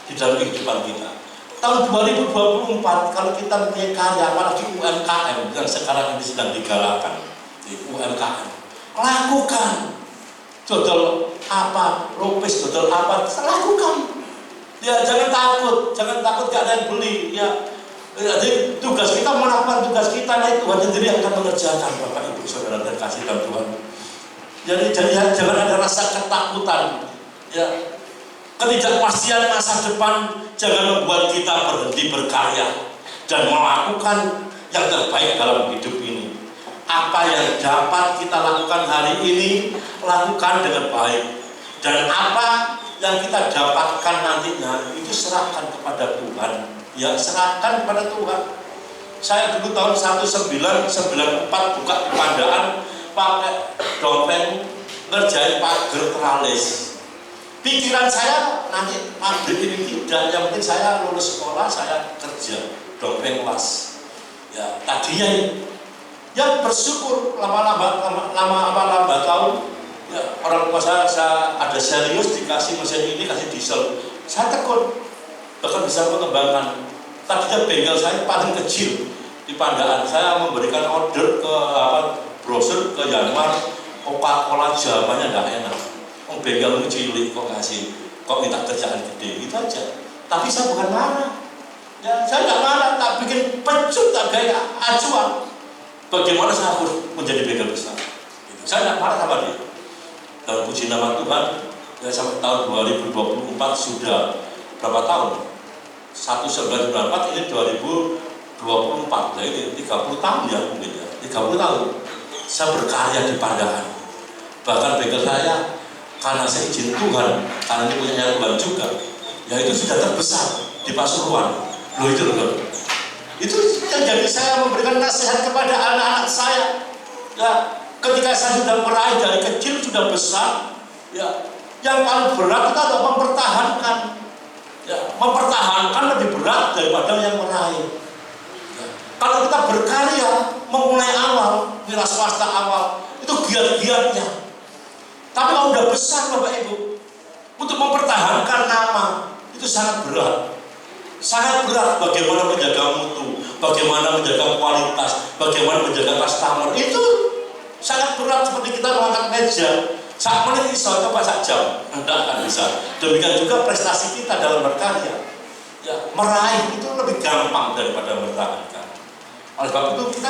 di dalam kehidupan kita. Tahun 2024 kalau kita punya karya, apalagi UMKM yang sekarang ini sedang digalakkan di UMKM, lakukan. Dodol apa, lupis, dodol apa, lakukan. Ya jangan takut gak ada yang beli. Ya, jadi tugas kita melakukan tugas kita, nah Tuhan sendiri yang akan mengerjakan, Bapak Ibu Saudara dan kasih dalam Tuhan. Jadi jangan ada rasa ketakutan. Ya, ketidakpastian masa depan jangan membuat kita berhenti berkarya dan melakukan yang terbaik dalam hidup ini. Apa yang dapat kita lakukan hari ini, lakukan dengan baik. Dan apa yang kita dapatkan nantinya, itu serahkan kepada Tuhan. Ya, serahkan kepada Tuhan. Saya dulu tahun 1994 buka di Pandaan, pakai dompet, ngerjain pagar teralis. Pikiran saya nanti pabrik ini tidak, yang penting saya lulus sekolah, saya kerja dompet kelas. Ya, tadinya ya bersyukur lama-lama tahun ya, orang tua saya ada serius dikasih mesin ini, kasih diesel, saya tekun bahkan bisa mengembangkan. Tadinya bengkel saya paling kecil di Pandaan, saya memberikan order ke brosur ke Yanmar, Coca-Cola jawabannya tidak enak. Bengkel cilik kok minta kerjaan gede, gitu aja. Tapi saya bukan marah, ya saya tidak marah, tak bikin pecut, tak gaya acuan. Bagaimana saya harus menjadi bengkel besar? Saya tidak marah sama dia. Dan puji nama Tuhan, ya sampai tahun 2024 sudah berapa tahun? 1994 ini 2024, ya ini 30 tahun ya mungkin ya, 30 tahun. Saya berkarya di Pandaan. Bahkan bengkel saya karena saya izin Tuhan, karena ini punya Tuhan juga, ya itu sudah terbesar di Pasuruan. Loh itu loh. Itu yang jadi saya memberikan nasihat kepada anak-anak saya. Ya, ketika saya sudah meraih dari kecil sudah besar, ya, yang paling berat itu adalah mempertahankan. Ya, mempertahankan lebih berat daripada yang meraih. Ya, kalau kita berkarya, memulai awal, wira swasta awal, itu giat-giatnya. Tapi kalau udah besar Bapak Ibu, untuk mempertahankan nama itu sangat berat. Sangat berat bagaimana menjaga mutu, bagaimana menjaga kualitas, bagaimana menjaga customer. Itu sangat berat seperti kita mengangkat meja. Saat menit bisa, coba sak jam, tidak akan bisa. Demikian juga prestasi kita dalam berkarya. Ya, meraih itu lebih gampang daripada mempertahankan. Oleh sebab itu kita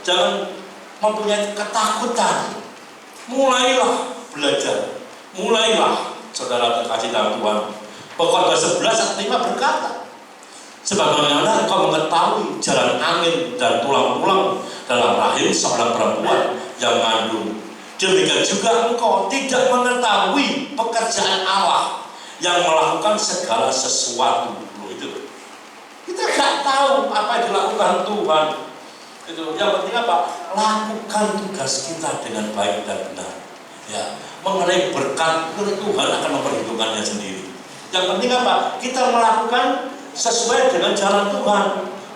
jangan mempunyai ketakutan. Mulailah belajar, mulailah saudara terkasih dalam Tuhan. Pokoknya 11 ayat 5 berkata, sebagaimana engkau mengetahui jalan angin dan tulang-tulang dalam rahim seorang perempuan yang mengandung, demikian juga engkau tidak mengetahui pekerjaan Allah yang melakukan segala sesuatu. Loh, itu kita nggak tahu apa yang dilakukan Tuhan. Itu yang penting apa? Lakukan tugas kita dengan baik dan benar. Ya, mengenai berkat Tuhan akan memperhitungkannya sendiri. Yang penting apa? Kita melakukan sesuai dengan jalan Tuhan,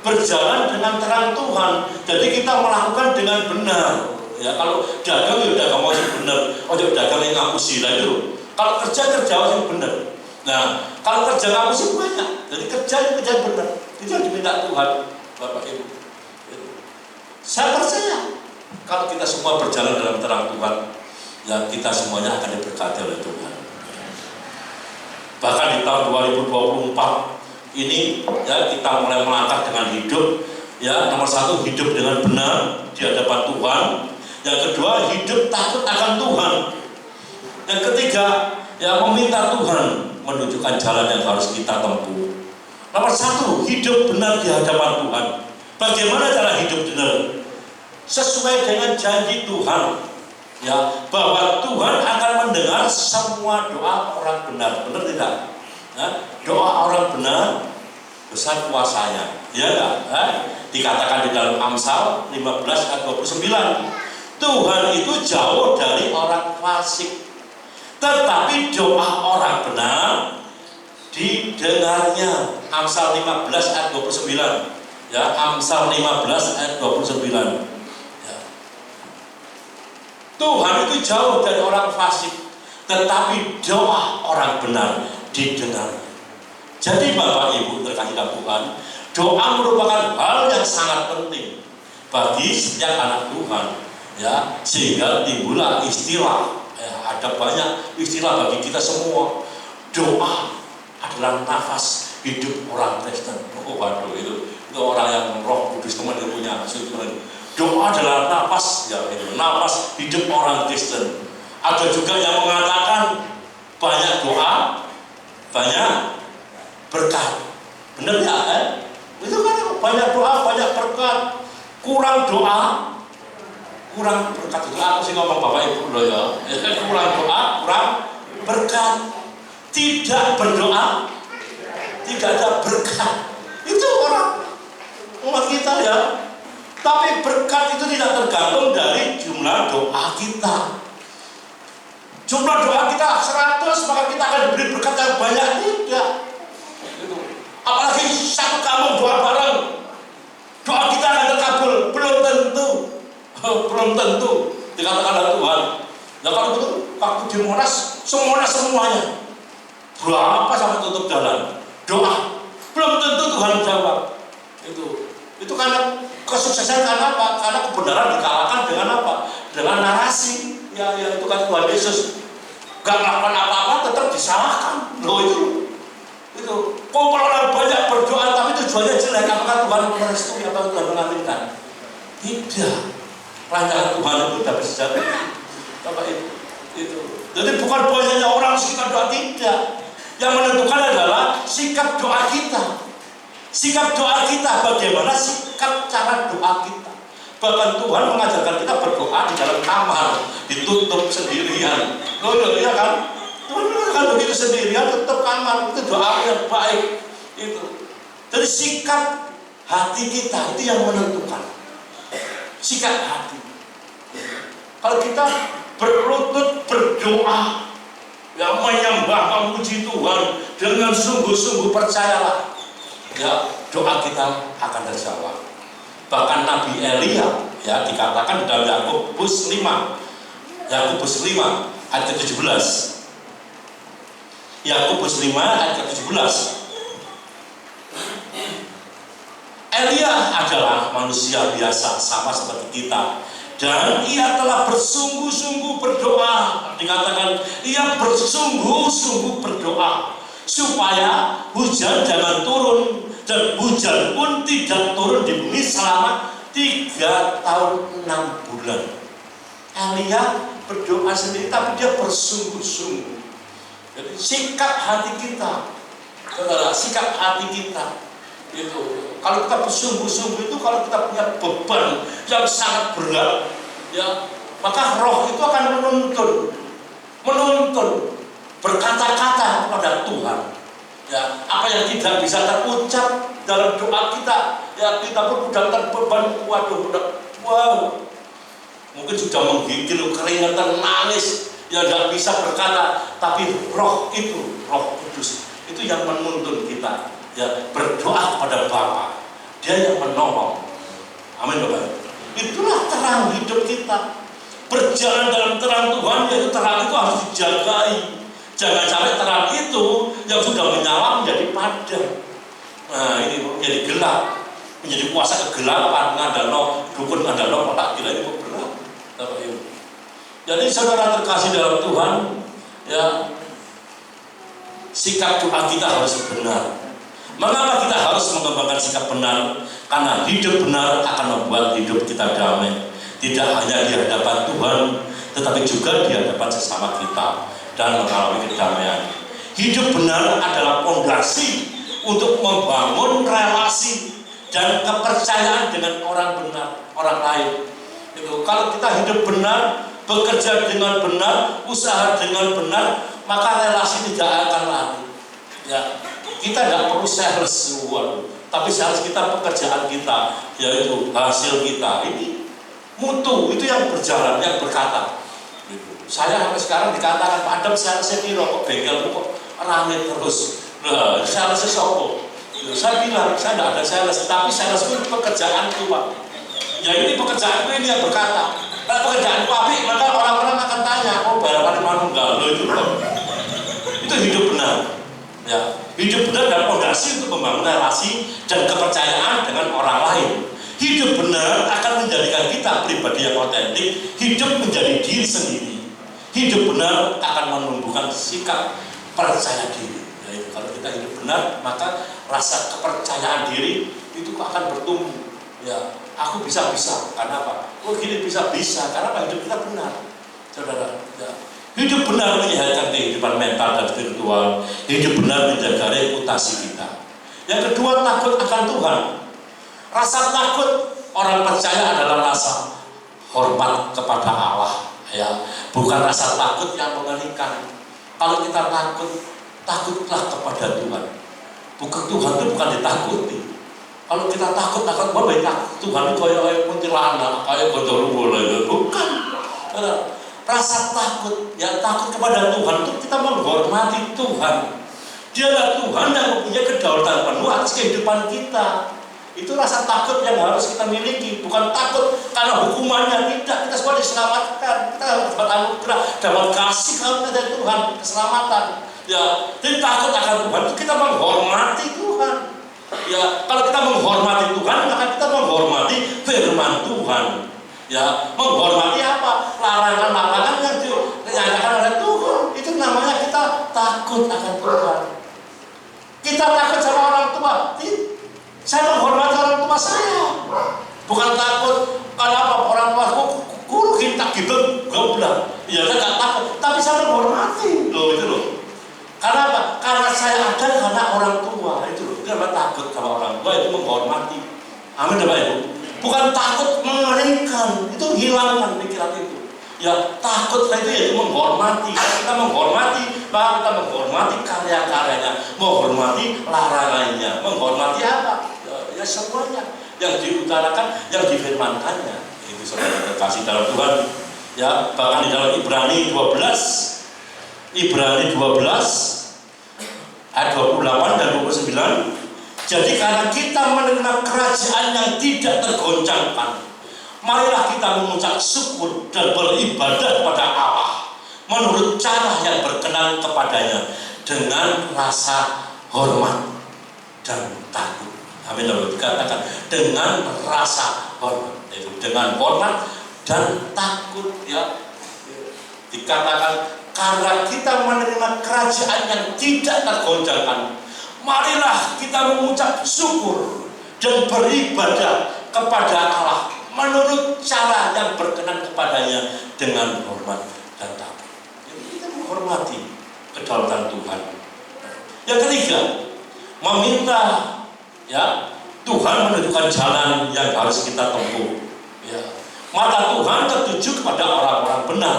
berjalan dengan terang Tuhan. Jadi kita melakukan dengan benar. Ya, kalau dagang ya dagang yang benar, ojo dagang yang ngapusi lah itu. Kalau kerja yang benar. Nah, kalau kerja ngapusi banyak. Jadi kerja yang benar. Itu yang diminta Tuhan, Bapak Ibu. Saya percaya kalau kita semua berjalan dalam terang Tuhan, ya kita semuanya akan diberkati oleh Tuhan. Bahkan di tahun 2024 ini ya kita mulai melangkah dengan hidup. Ya, nomor 1 hidup dengan benar di hadapan Tuhan. Yang kedua hidup takut akan Tuhan. Yang ketiga ya meminta Tuhan menunjukkan jalan yang harus kita tempuh. Nomor satu, hidup benar di hadapan Tuhan. Bagaimana cara hidup benar? Sesuai dengan janji Tuhan, ya, bahwa Tuhan akan mendengar semua doa orang benar. Benar tidak? Doa orang benar besar kuasanya, ya enggak? Dikatakan di dalam Amsal 15 ayat 29, Tuhan itu jauh dari orang fasik, tetapi doa orang benar didengarnya. Amsal 15 ayat 29, ya, Amsal 15 ayat 29, ya. Tuhan itu jauh dari orang fasik, tetapi doa orang benar didengar. Jadi Bapak Ibu terkasih dalam Tuhan, doa merupakan hal yang sangat penting bagi setiap anak Tuhan, ya, sehingga timbullah istilah, ya, ada banyak istilah bagi kita semua. Doa adalah nafas hidup orang Kristen. Oh, waduh, itu orang yang Roh Kudus teman yang punya. Doa adalah nafas, ya, itu nafas hidup orang Kristen. Ada juga yang mengatakan banyak doa, banyak berkat. Benar ya? Itu kan banyak doa, banyak berkat. Kurang doa, kurang berkat. Itu aku sih ngomong Bapak Ibu loh, ya. Kurang doa, kurang berkat. Tidak berdoa, tidak ada berkat. Itu orang umat kita, ya. Tapi berkat itu tidak tergantung dari jumlah doa kita. Jumlah doa kita 100, maka kita akan diberi berkat yang banyak. Tidak. Apalagi satu kampung doa bareng, doa kita akan terkabul. Belum tentu, belum tentu dikatakan oleh Tuhan. Nah, kalau begitu, waktu di Monas, semuanya berapa sampai tutup jalan doa, belum tentu Tuhan jawab. Itu karena kesuksesan, karena apa? Karena kebenaran dikalahkan dengan apa? Dengan narasi. Ya itu kan Tuhan Yesus gak melakukan apa-apa tetap disalahkan. Loh, itu kumpul orang banyak berdoa tapi tujuannya jelek, apakah Tuhan merestui atau Tuhan mengaminkan? Tidak. Rancangan Tuhan itu dapat sejahtera. Bapak Ibu, itu. Jadi bukan banyaknya orang sekitar doa, tidak. Yang menentukan adalah sikap doa kita. Sikap doa kita, bagaimana sikap cara doa kita. Bahkan Tuhan mengajarkan kita berdoa di dalam kamar, ditutup sendirian. Loh, iya kan? Tuhan mengatakan begitu sendirian, tutup kamar, itu doa yang baik. Itu. Jadi sikap hati kita itu yang menentukan. Sikap hati. Kalau kita berlutut berdoa, ya, menyembah, memuji Tuhan dengan sungguh-sungguh, percayalah, ya, doa kita akan terjawab. Bahkan Nabi Elia, ya, dikatakan dalam Yakobus 5 ayat ke-17. Yakobus 5 ayat ke-17. Elia adalah manusia biasa sama seperti kita, dan ia telah bersungguh-sungguh berdoa. Dikatakan ia bersungguh-sungguh berdoa supaya hujan jangan turun, dan hujan pun tidak turun di bumi selama 3 tahun 6 bulan. Elia berdoa sendiri, tapi dia bersungguh-sungguh. Jadi sikap hati kita, saudara, sikap hati kita itu, kalau kita bersungguh-sungguh itu, kalau kita punya beban yang sangat berat, ya, maka Roh itu akan menuntun berkata-kata kepada Tuhan. Ya, apa yang tidak bisa terucap dalam doa kita, ya, kita pun sudah terbeban. Wow, mungkin sudah menggigil, keringetan, nangis, ya, tidak bisa berkata. Tapi Roh itu, Roh Kudus itu yang menuntun kita, ya, berdoa kepada Bapa. Dia yang menolong. Amin, Bapak. Itulah terang hidup kita. Berjalan dalam terang Tuhan, yaitu terang itu harus dijagai. Jangan sampai terang itu yang sudah menyala menjadi padam. Nah, ini menjadi gelap, menjadi kuasa kegelapan, ngandalno dukun, ngandalno kotak gila, itu berat. Jadi saudara terkasih dalam Tuhan, ya, sikap doa kita harus benar. Mengapa kita harus mengembangkan sikap benar? Karena hidup benar akan membuat hidup kita damai. Tidak hanya di hadapan Tuhan, tetapi juga di hadapan sesama kita, dan mengalami kedamaian. Hidup benar adalah fondasi untuk membangun relasi dan kepercayaan dengan orang benar, orang lain. Itu kalau kita hidup benar, bekerja dengan benar, usaha dengan benar, maka relasi tidak akan lari. Ya, kita tidak perlu sales, tapi sales kita pekerjaan kita, yaitu hasil kita. Ini mutu, itu yang berjalan, yang berkata. Saya sampai sekarang dikatakan, Pak Adam, salesnya piro kok bengkel kok rame terus. Nah, salesnya sopo. Saya bilang, saya tidak ada sales, tapi sales itu pekerjaanku, Pak. Ya ini pekerjaanku ini yang berkata. Kalau pekerjaanku apik, maka orang-orang akan tanya, oh balapan mana enggak, lo itu loh. Itu hidup benar. Ya, hidup benar dan fondasi untuk membangun relasi dan kepercayaan dengan orang lain. Hidup benar akan menjadikan kita pribadi yang otentik, hidup menjadi diri sendiri. Hidup benar akan menumbuhkan sikap percaya diri. Ya, kalau kita hidup benar, maka rasa kepercayaan diri itu akan bertumbuh. Ya, aku bisa karena apa? Oh gini bisa karena apa? Hidup kita benar, saudara. Ya. Hidup benar menyehatkan kehidupan mental dan spiritual. Hidup benar menjaga reputasi kita. Yang kedua, takut akan Tuhan. Rasa takut orang percaya adalah rasa hormat kepada Allah. Ya, bukan rasa takut yang mengerikan. Kalau kita takutlah kepada Tuhan. Bukan Tuhan itu bukan ditakuti. Kalau kita takut Tuhan itu kayak kuntilanak, kayak gondoruwo, bukan. Rasa takut, ya takut kepada Tuhan itu kita menghormati Tuhan. Dialah Tuhan yang mempunyai kedaulatan penuh atas kehidupan kita. Itu rasa takut yang harus kita miliki, bukan takut karena hukumannya, tidak. Kita semua diselamatkan, kita dapat anugerah, dapat kasih karunia dari Tuhan, keselamatan. Ya, jadi takut akan Tuhan itu kita menghormati Tuhan. Ya, kalau kita menghormati Tuhan, maka kita menghormati firman Tuhan. Ya, menghormati apa? Larangan-larangan yang dinyatakan oleh Tuhan. Itu namanya kita takut akan Tuhan. Kita takut sama orang tua. Saya menghormati orang tua saya. Bukan takut kalau apa orang tua guru kita gitu goblok. Ya saya nggak takut, tapi saya menghormati. Loh itu loh. Karena apa? Karena saya ada karena orang tua. Itu loh. Kenapa takut sama orang tua? Itu menghormati. Amin, Bapak Ibu. Bukan takut mengerikan, itu hilangkan pikiran itu. Ya takut itu yaitu menghormati. Kita menghormati, maka kita menghormati karya-karyanya, menghormati larangannya, menghormati apa? Ya semuanya yang diutarakan, yang difirmankannya. Itu saudara terkasih dalam Tuhan. Ya bahkan di dalam Ibrani 12 ayat 28 dan 29. Jadi karena kita menerima kerajaan yang tidak tergoncangkan, marilah kita mengucap syukur dan beribadah kepada Allah menurut cara yang berkenan kepadanya dengan rasa hormat dan takut. Amin. Dikatakan dengan rasa hormat, yaitu dengan hormat dan takut. Ya, dikatakan karena kita menerima kerajaan yang tidak tergoncangkan, marilah kita mengucap syukur dan beribadah kepada Allah menurut cara yang berkenan kepadanya dengan hormat dan takut. Jadi kita menghormati kedaulatan Tuhan. Yang ketiga, meminta ya Tuhan menunjukkan jalan yang harus kita tempuh. Ya. Mata Tuhan tertuju kepada orang-orang benar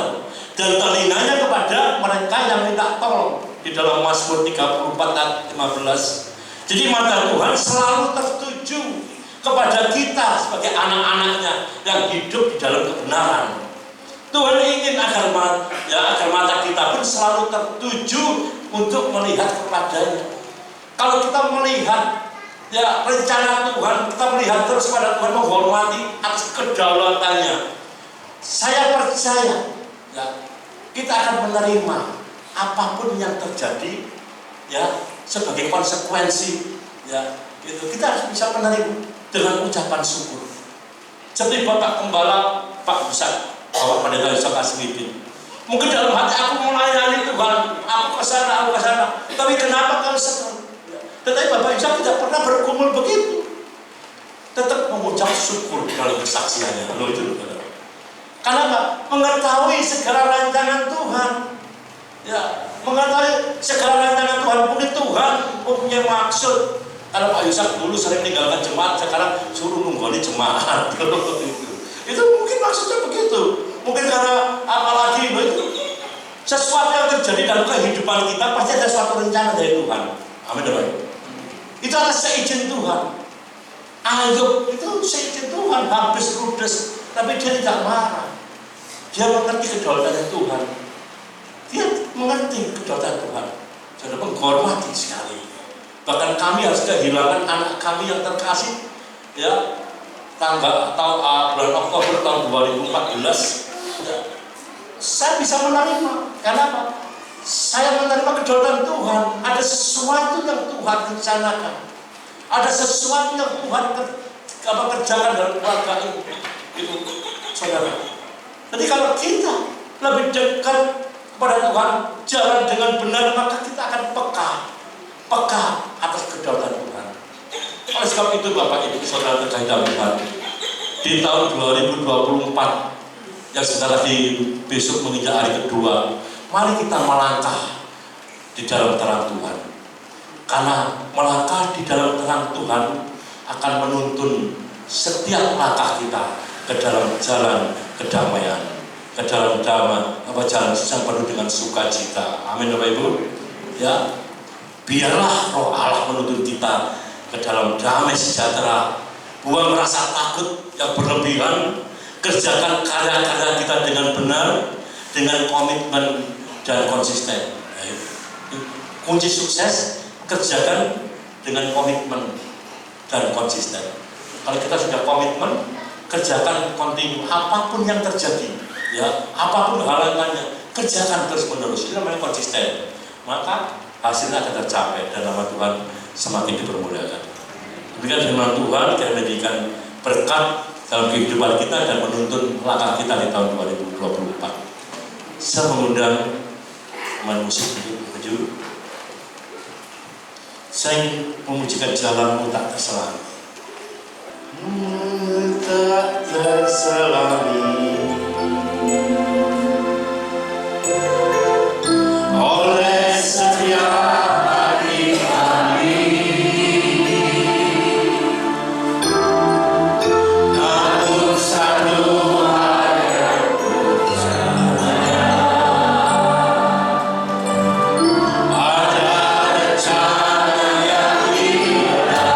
dan telinganya kepada mereka yang minta tolong. Di dalam Mazmur 34 ayat 15. Jadi mata Tuhan selalu tertuju kepada kita sebagai anak-anaknya yang hidup di dalam kebenaran. Tuhan ingin agar mata kita pun selalu tertuju untuk melihat kepadanya. Kalau kita melihat ya rencana Tuhan, kita melihat terus pada Tuhan, menghormati atas kedaulatannya, saya percaya ya kita akan menerima apapun yang terjadi ya sebagai konsekuensi ya itu kita harus bisa menerima dengan ucapan syukur. Seperti Bapak Gembala Pak Busak, Bapak Pendeta Yusuf Asmidin, mungkin dalam hati aku melayani Tuhan, aku ke sana, tapi kenapa kau sekarang? Tetapi Bapak Yusuf tidak pernah bergumul begitu, tetap mengucap syukur dalam kesaksiannya. Loh itu karena apa? Mengetahui segala rancangan Tuhan. Ya, mengetahui segala rancangan Tuhan. Mungkin Tuhan mempunyai maksud. Kalau Pak Yusak dulu sering meninggalkan jemaat, sekarang suruh nunggoni jemaat. Itu mungkin maksudnya begitu. Mungkin karena apalagi itu sesuatu yang terjadi dalam kehidupan kita pasti ada suatu rencana dari Tuhan. Amin. Itu adalah seizin Tuhan. Ayub itu seizin Tuhan, habis ludes, tapi dia tidak marah. Dia mengerti kedaulatan Tuhan. Dia mengerti kedaulatan Tuhan. Jadi menghormati sekali. Bahkan kami harus kehilangan anak kami yang terkasih, ya, bulan Oktober tahun 2014. Ya, saya bisa menerima. Kenapa? Saya menerima kedaulatan Tuhan. Ada sesuatu yang Tuhan rencanakan. Ada sesuatu yang Tuhan kerjakan dalam keluarga ini. Itu, saudara. Jadi kalau kita lebih dekat kepada Tuhan, jalan dengan benar, maka kita akan peka atas kedaulatan Tuhan. Oleh sebab itu Bapak Ibu Saudara terkasih dalam Tuhan, di tahun 2024 yang sebentar lagi besok menginjak hari kedua, mari kita melangkah di dalam terang Tuhan. Karena melangkah di dalam terang Tuhan akan menuntun setiap langkah kita ke dalam jalan kedamaian, ke dalam jalan yang penuh dengan sukacita. Amin Bapak Ibu. Ya, biarlah Roh Allah menuntun kita ke dalam damai sejahtera. Buang rasa takut yang berlebihan. Kerjakan karya-karya kita dengan benar, dengan komitmen dan konsisten. Kunci sukses, kerjakan dengan komitmen dan konsisten. Kalau kita sudah komitmen, kerjakan kontinu apapun yang terjadi, ya, apapun halangannya, kerjakan terus-menerus. Itu namanya konsisten. Maka hasilnya akan tercapai dan nama Tuhan semakin dipermuliakan. Demikian firman Tuhan yang memberikan berkat dalam kehidupan kita dan menuntun langkah kita di tahun 2024. Saya mengundang teman musik untuk maju. Saya ingin memujikan jalanmu tak terselami. Tak terselami oleh setiap hari kami. Namun satu hal yang ku percaya, ada rencana yang indah.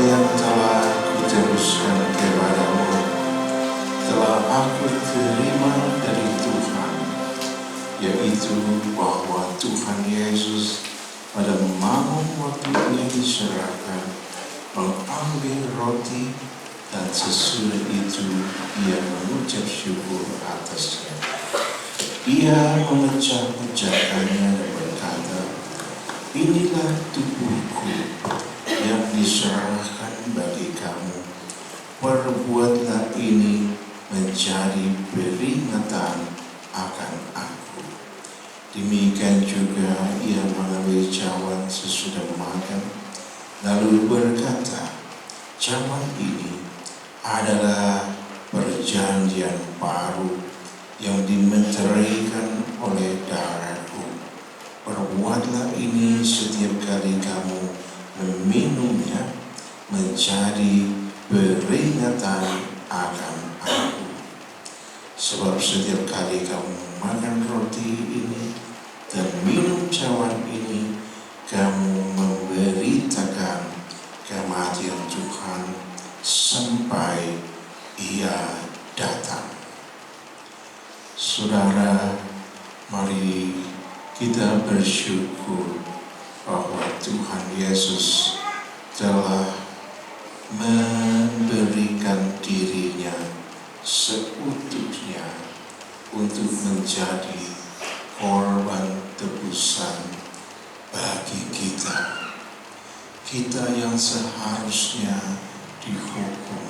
yang telah kuteruskan kepadamu telah aku terima dari Tuhan, yaitu bahwa Tuhan Yesus pada malam waktu Ia diserahkan mengambil roti, dan sesudah itu Ia mengucap syukur atasnya. Ia memecah-mecahkannya dan berkata, "Inilah tubuhku yang diserahkan bagi kamu. Perbuatlah ini menjadi peringatan akan aku." Demikian juga Ia mengambil cawan sesudah makan, lalu berkata, "Cawan ini adalah perjanjian baru yang dimeteraikan oleh darahku. Perbuatlah ini setiap kali kamu meminumnya menjadi peringatan akan aku. Sebab setiap kali kamu makan roti ini dan minum cawan ini, kamu memberitakan kematian Tuhan sampai Ia datang." Saudara, mari kita bersyukur bahwa Tuhan Yesus telah memberikan dirinya seutuhnya untuk menjadi korban tebusan bagi kita. Kita yang seharusnya dihukum,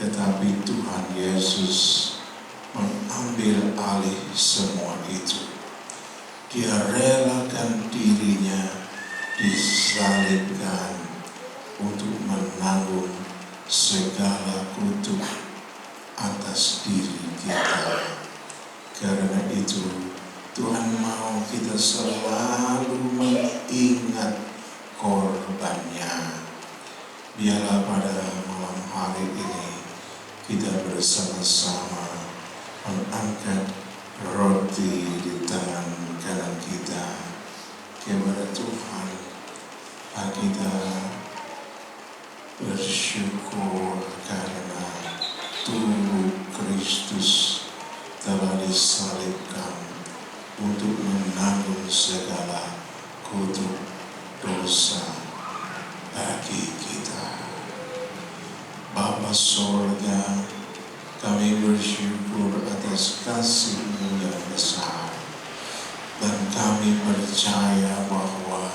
tetapi Tuhan Yesus mengambil alih semua itu. Dia relakan dirinya disalibkan untuk menanggung segala kutuk atas diri kita. Karena itu Tuhan mau kita selalu mengingat korbannya. Biarlah pada malam hari ini kita bersama-sama mengangkat roti di tangan kanan kita kepada Tuhan. Kita bersyukur karena tubuh Kristus telah disalibkan untuk menanggung segala kutuk dosa bagi kita. Bapa Sorga, kami bersyukur atas kasih-Mu yang besar, dan kami percaya bahwa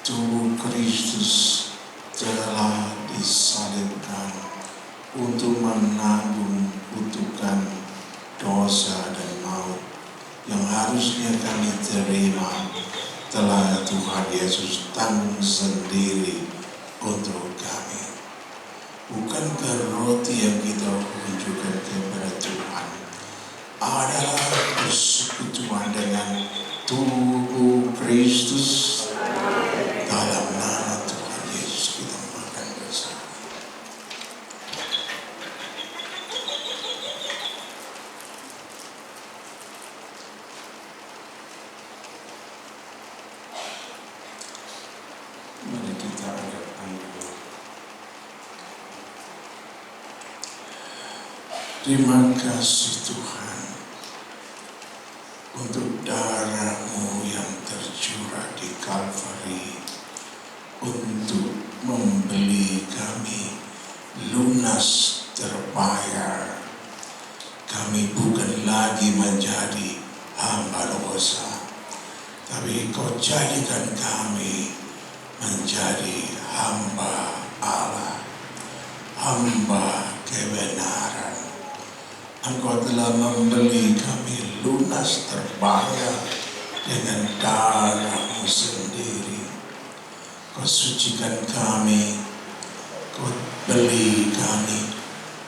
tubuh Kristus telah disalibkan untuk menanggung kutukan dosa dan maut yang harusnya kami terima, telah Tuhan Yesus tanggung sendiri untuk kami. Bukankah roti yang kita tunjukkan kepada Tuhan adalah persekutuan dengan tubuh Kristus? Dalam nama Tuhan Yesus kita makan bersama. Mari kita angkat tangan. Terima kasih Tuhan untuk darah-Mu yang tercurah di Kalvari untuk membeli kami lunas terbayar. Kami bukan lagi menjadi hamba dosa, tapi Kau jadikan kami menjadi hamba Allah, hamba kebenaran. Engkau telah membeli kami lunas terbayar dengan darah-Mu sendiri. Kau sucikan kami, Kau beli kami,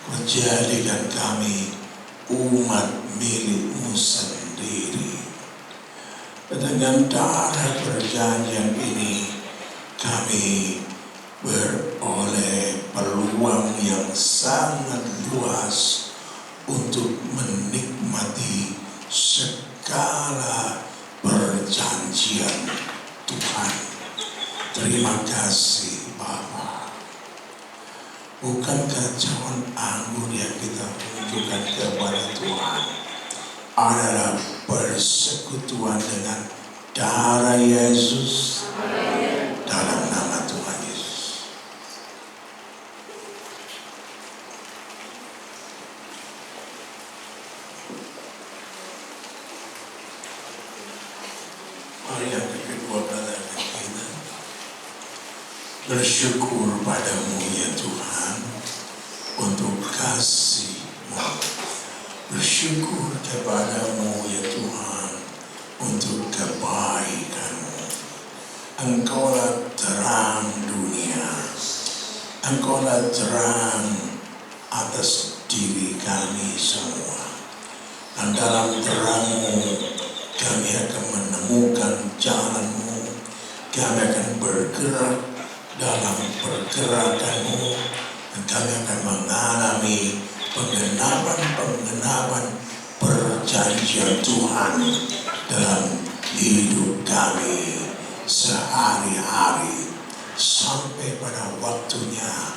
Kau jadikan kami umat milik-Mu sendiri. Dengan darah perjanjian ini, kami beroleh peluang yang sangat luas untuk menikmati segala perjanjian Tuhan. Terima kasih Bapa. Bukankah cawan anggur yang kita tunjukkan kepada Tuhan adalah persekutuan dengan darah Yesus? Dalam nama Tuhan Yesus. Mari yang kedua katakan kita bersyukur padamu ya Tuhan untuk kasih-Mu. Bersyukur kepadamu ya Tuhan untuk kebaikan-Mu. Engkaulah terang dunia. Engkaulah terang atas diri kami semua. Dan dalam terang-Mu kami akan menemukan jalan-Mu. Kami akan bergerak dalam pergerakan-Mu. Dan kami akan mengalami penggenapan perjanjian Tuhan dalam hidup kami sehari-hari sampai pada waktunya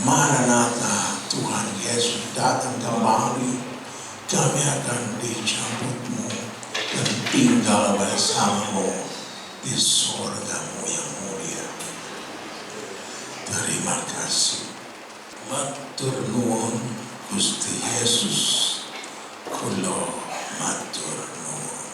Maranatha Tuhan Yesus datang kembali. Kami akan dijemput-Mu dan tinggal bersama-Mu di surga-Mu yang mulia. Terima kasih. Matur nuwun Gusti Yesus, kula matur nuwun.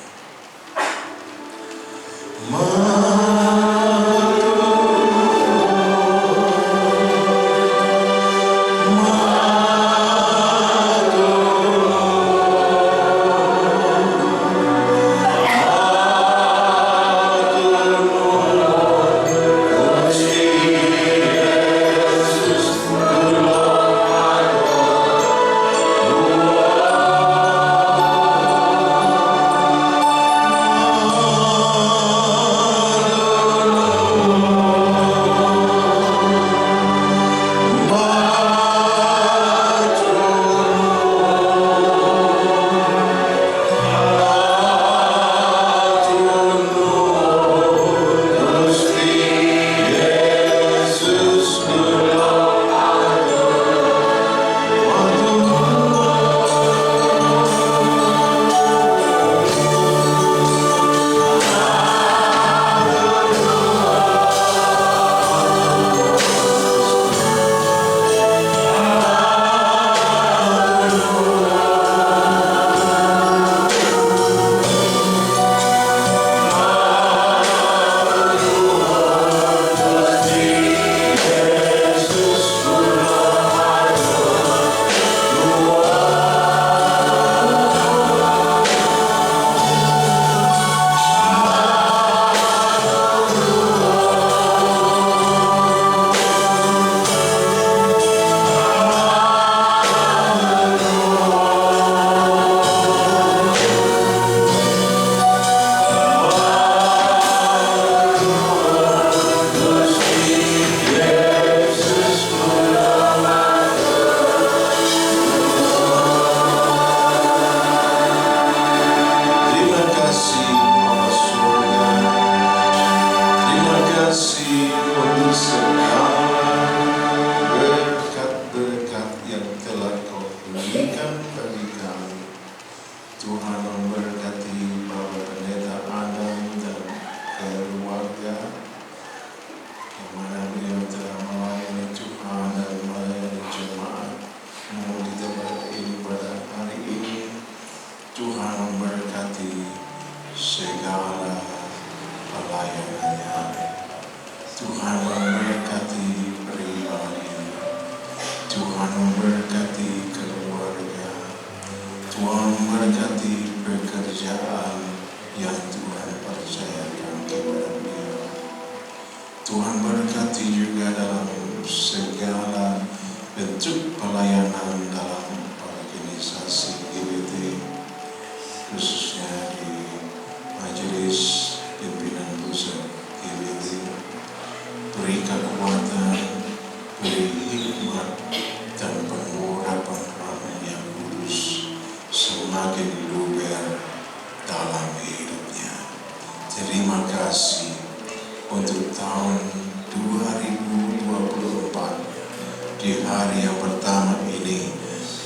di hari yang pertama ini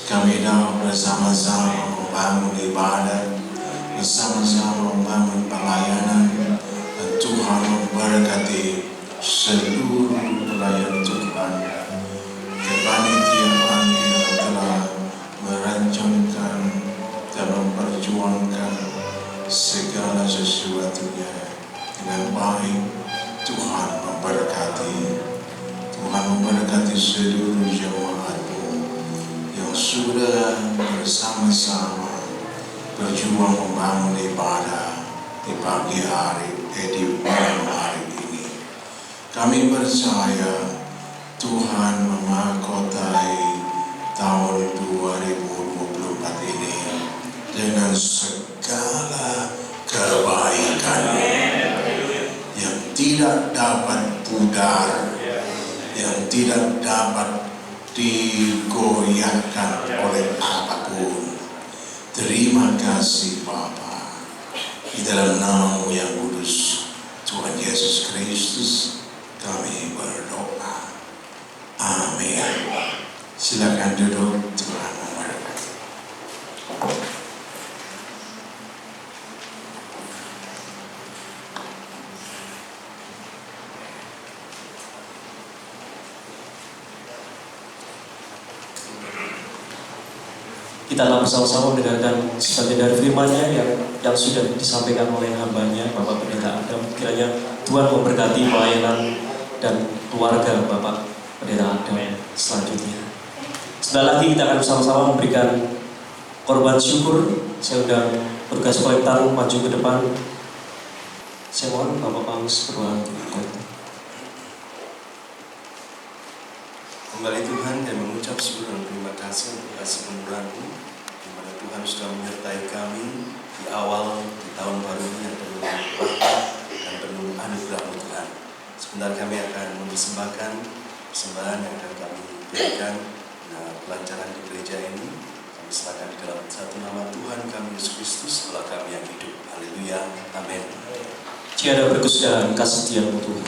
kami dapat bersama-sama membangun ibadah, bersama-sama membangun pelayanan, dan Tuhan memberkati seluruh pelayan Tuhan, kepanitiaan yang telah merancangkan dan memperjuangkan segala sesuatunya dengan baik. Tuhan memberkati, Tuhan memberkati seluruh jemaat-Mu yang sudah bersama-sama berjuang membangun ibadah di pagi hari, di malam hari ini. Kami percaya Tuhan memahkotai tahun 2024 ini dengan segala kebaikan yang tidak dapat pudar, yang tidak dapat digoyahkan oleh apapun. Terima kasih Bapa, di dalam nama-Mu yang kudus, Tuhan Yesus Kristus, kami berdoa. Amin. Silakan duduk, Tuhan memberkati. Kita akan bersama-sama mendengarkan sebagian dari firman-Nya yang sudah disampaikan oleh hamba-Nya, Bapak Pendeta Adam. Kiranya Tuhan memberkati pelayanan dan keluarga Bapak Pendeta Adam selanjutnya. Setelah lagi kita akan bersama-sama memberikan korban syukur. Saya undang petugas kolektor maju ke depan. Saya mohon Bapak Paulus berdoa untuk kolektor. Kembali Tuhan, kami mengucap syukur dan terima kasih untuk kasih pemurahan-Mu, di mana Tuhan sudah menyertai kami di awal di tahun baru ini yang penuh berkah dan penuh anugerah-Mu Tuhan. Sebentar kami akan mempersembahkan persembahan yang akan kami berikan pelancaran di gereja ini. Kami serahkan di dalam satu nama Tuhan kami Yesus Kristus, Allah kami yang hidup. Haleluya, amin. Tiada berkesudahan kasih setiamu Tuhan.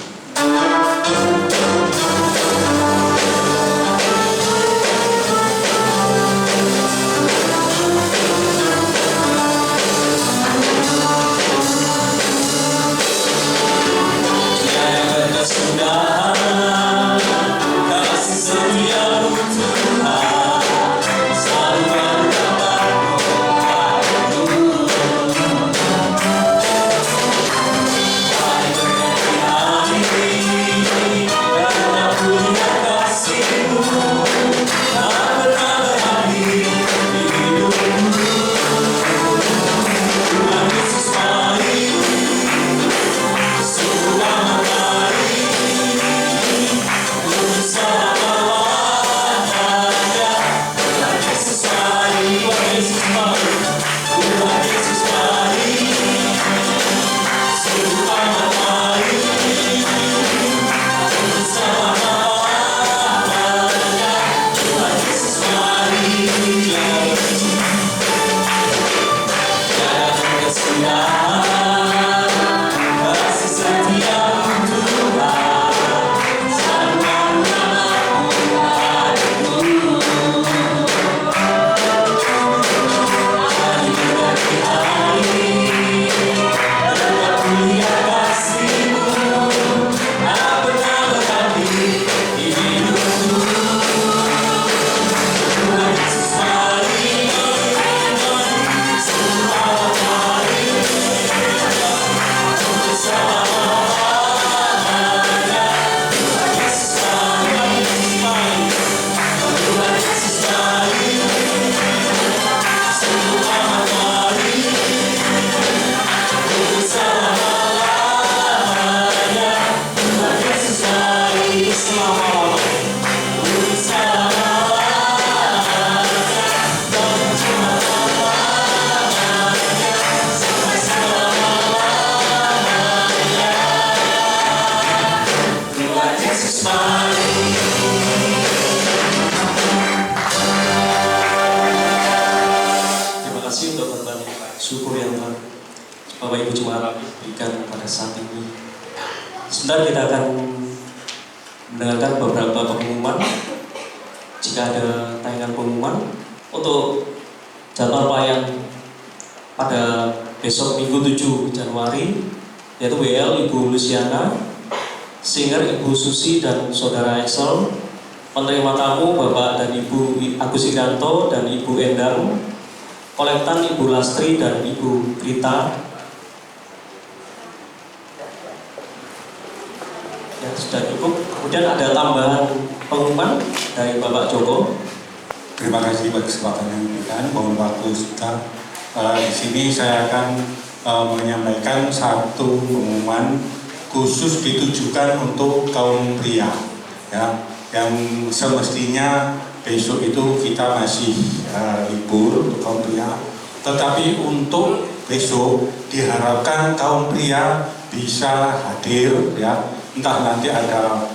syukur yang telah Bapak Ibu Jemaat berikan pada saat ini. Sebentar kita akan mendengarkan beberapa pengumuman jika ada tayangan pengumuman untuk jadwal pelayan pada besok Minggu 7 Januari, yaitu WL Ibu Luciana, singer Ibu Susi dan Saudara Excel, penerima tamu Bapak dan Ibu Agus Irianto dan Ibu Endang, kolektan Ibu Lastri dan Ibu Rita. Ya, sudah cukup. Kemudian ada tambahan pengumuman dari Bapak Joko. Terima kasih buat kesempatan yang diberikan. Mohon waktu sebentar. Di sini saya akan menyampaikan satu pengumuman khusus ditujukan untuk kaum pria, ya, yang semestinya besok itu kita masih libur untuk kaum pria, tetapi untuk besok diharapkan kaum pria bisa hadir, ya, entah nanti ada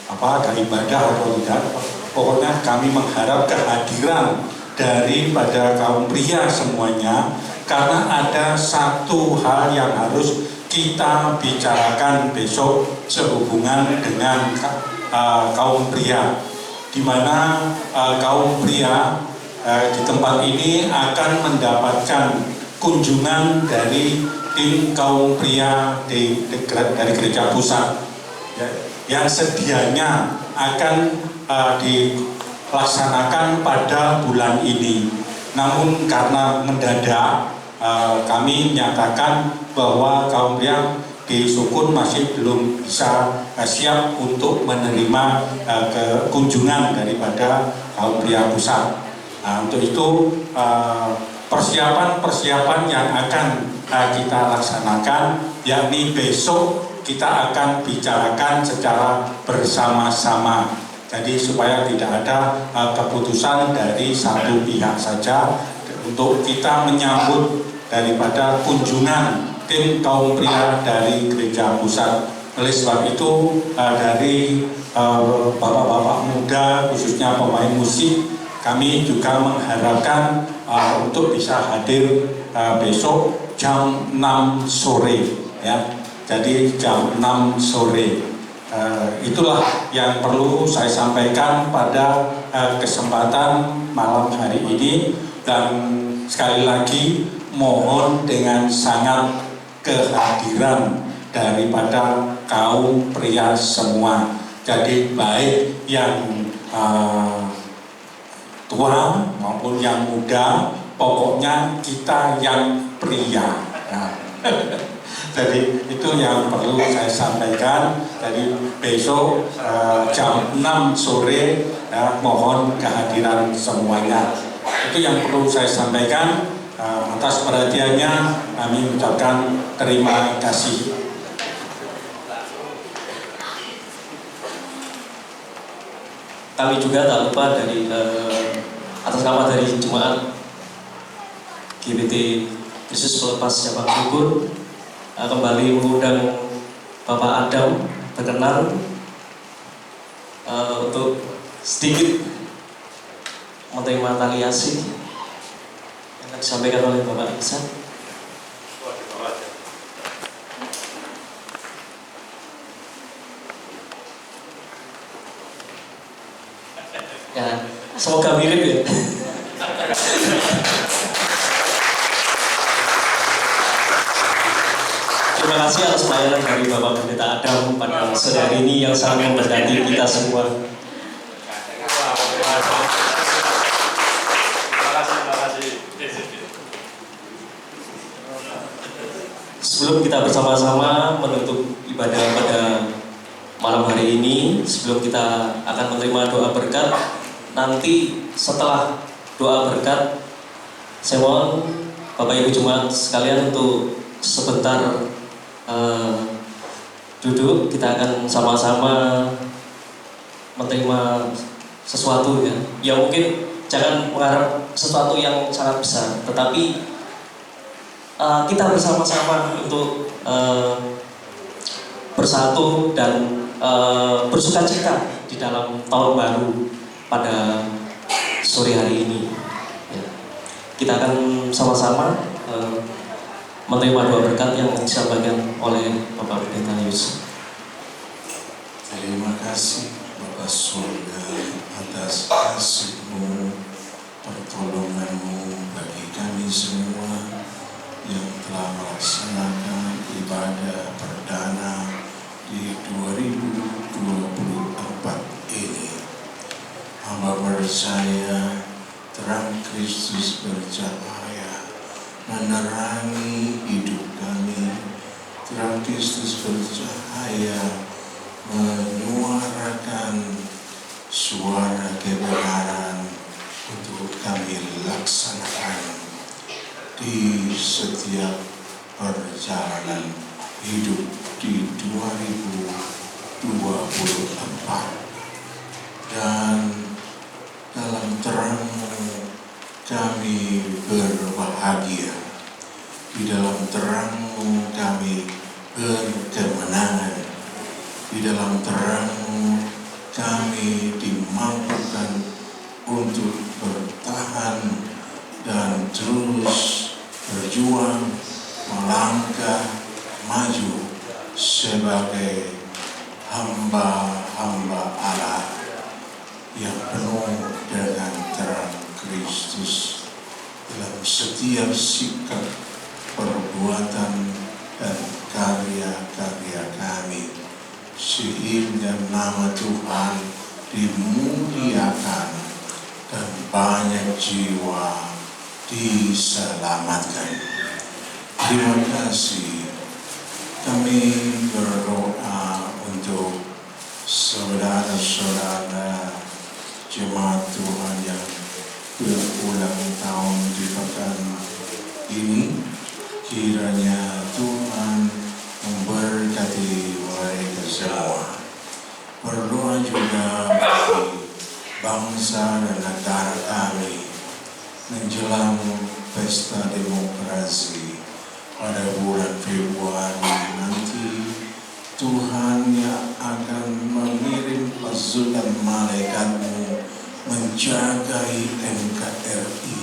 ada ibadah atau tidak. Pokoknya kami mengharap kehadiran daripada kaum pria semuanya, karena ada satu hal yang harus kita bicarakan besok sehubungan dengan kaum pria, di mana kaum pria di tempat ini akan mendapatkan kunjungan dari tim kaum pria dari gereja pusat, ya, yang sedianya akan dilaksanakan pada bulan ini. Namun karena mendadak, kami menyatakan bahwa kaum pria di Sukun masih belum bisa siap untuk menerima kunjungan daripada kaum pria pusat. Untuk itu persiapan-persiapan yang akan kita laksanakan, yakni besok kita akan bicarakan secara bersama-sama. Jadi supaya tidak ada keputusan dari satu pihak saja untuk kita menyambut daripada kunjungan tim kaum pria dari gereja pusat. Oleh sebab itu dari bapak-bapak muda, khususnya pemain musik, kami juga mengharapkan untuk bisa hadir besok jam 6 sore, ya. Jadi jam 6 sore. Itulah yang perlu saya sampaikan pada kesempatan malam hari ini, dan sekali lagi mohon dengan sangat kehadiran daripada kaum pria semua. Jadi baik yang tua maupun yang muda, pokoknya kita yang pria. Nah, jadi itu yang perlu saya sampaikan. Jadi besok jam 6 sore, ya, mohon kehadiran semuanya. Itu yang perlu saya sampaikan. Atas perhatiannya kami ucapkan terima kasih. Kami juga tak lupa dari atas nama dari Jemaat GBT Kristus Pelepas Cabang Sukun, kembali mengundang Bapak Adam berkenan untuk sedikit menerima tali asih yang akan disampaikan oleh Bapak Iksan. Ya, semoga mirip ya. Terima kasih atas pelayanan dari Bapak Pendeta Adam pada sore hari ini yang sangat memberkati kita semua. Sebelum kita bersama-sama menutup ibadah pada malam hari ini, sebelum kita akan menerima doa berkat, nanti setelah doa berkat, saya mohon Bapak Ibu Jemaat sekalian untuk sebentar duduk. Kita akan sama-sama menerima sesuatu, ya. Ya mungkin jangan mengharap sesuatu yang sangat besar, tetapi kita bersama-sama untuk bersatu dan bersukacita di dalam tahun baru pada sore hari ini. Ya. Kita akan sama-sama menerima doa berkat yang disampaikan oleh Bapak Pendeta Yus. Terima kasih Bapak Surga atas percaya terang Kristus bercahaya menerangi hidup kami. Terang Kristus bercahaya menyuarakan suara kebenaran untuk kami laksanakan di setiap perjalanan hidup di 2024. Dan dalam terang-Mu kami berbahagia, di dalam terang-Mu kami berkemenangan, di dalam terang-Mu kami dimampukan untuk bertahan dan terus berjuang melangkah maju sebagai hamba-hamba Allah yang penuh dengan terang Kristus dalam setiap sikap, perbuatan, dan karya-karya kami, sehingga nama Tuhan dimuliakan dan banyak jiwa diselamatkan. Terima kasih. Kami berdoa untuk saudara-saudara jemaat Tuhan yang berulang tahun di pekan ini. Kiranya Tuhan memberkati mereka semua. Berdoa juga bagi bangsa dan negara kami menjelang pesta demokrasi pada bulan Februari nanti. Tuhan yang akan mengirim pasukan malaikat-Mu menjagai NKRI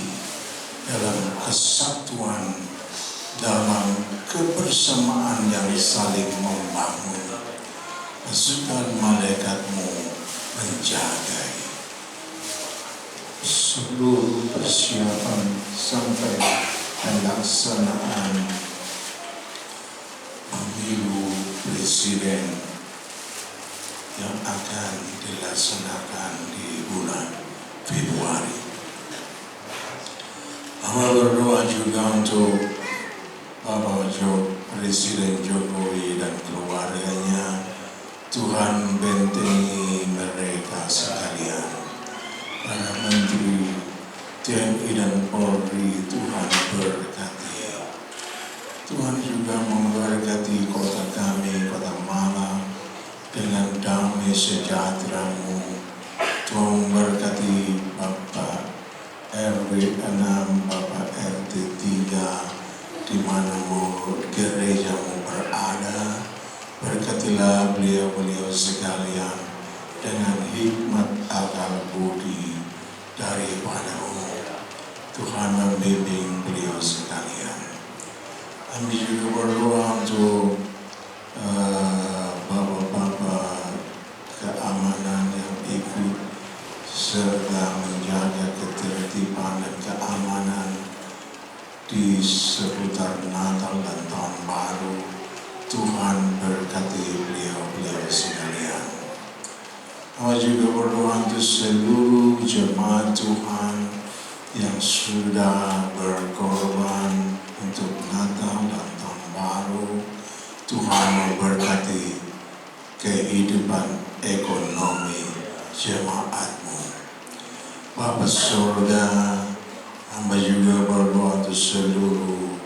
dalam kesatuan, dalam kebersamaan yang saling membangun. Pasukan malaikat-Mu menjagai seluruh persiapan sampai pelaksanaan pemilu presiden yang akan dilaksanakan di bulan Februari. Hamba berdoa juga untuk Bapak Presiden Jokowi dan keluarganya. Tuhan bentengi mereka sekalian. Para Menteri TNI dan Polri, Tuhan berkati. Tuhan juga memberkati kota kami, kota Malang, dengan damai sejahtera-Mu. Tuhan memberkati Bapak RW 6, Bapak RT 3, di mana gereja-Mu berada. Berkatilah beliau-beliau sekalian dengan hikmat akal budi daripada-Mu. Tuhan membimbing beliau sekalian. Kami juga berdoa untuk bapak-bapak keamanan yang ikut serta menjaga ketertiban dan keamanan di seputar Natal dan Tahun Baru. Tuhan berkati beliau-beliau sekalian. Kami juga berdoa untuk seluruh jemaat Tuhan yang sudah berkorban untuk Natal dan Tahun Baru. Tuhan memberkati kehidupan ekonomi jemaat-Mu. Bapa surga, hamba juga berdoa untuk seluruh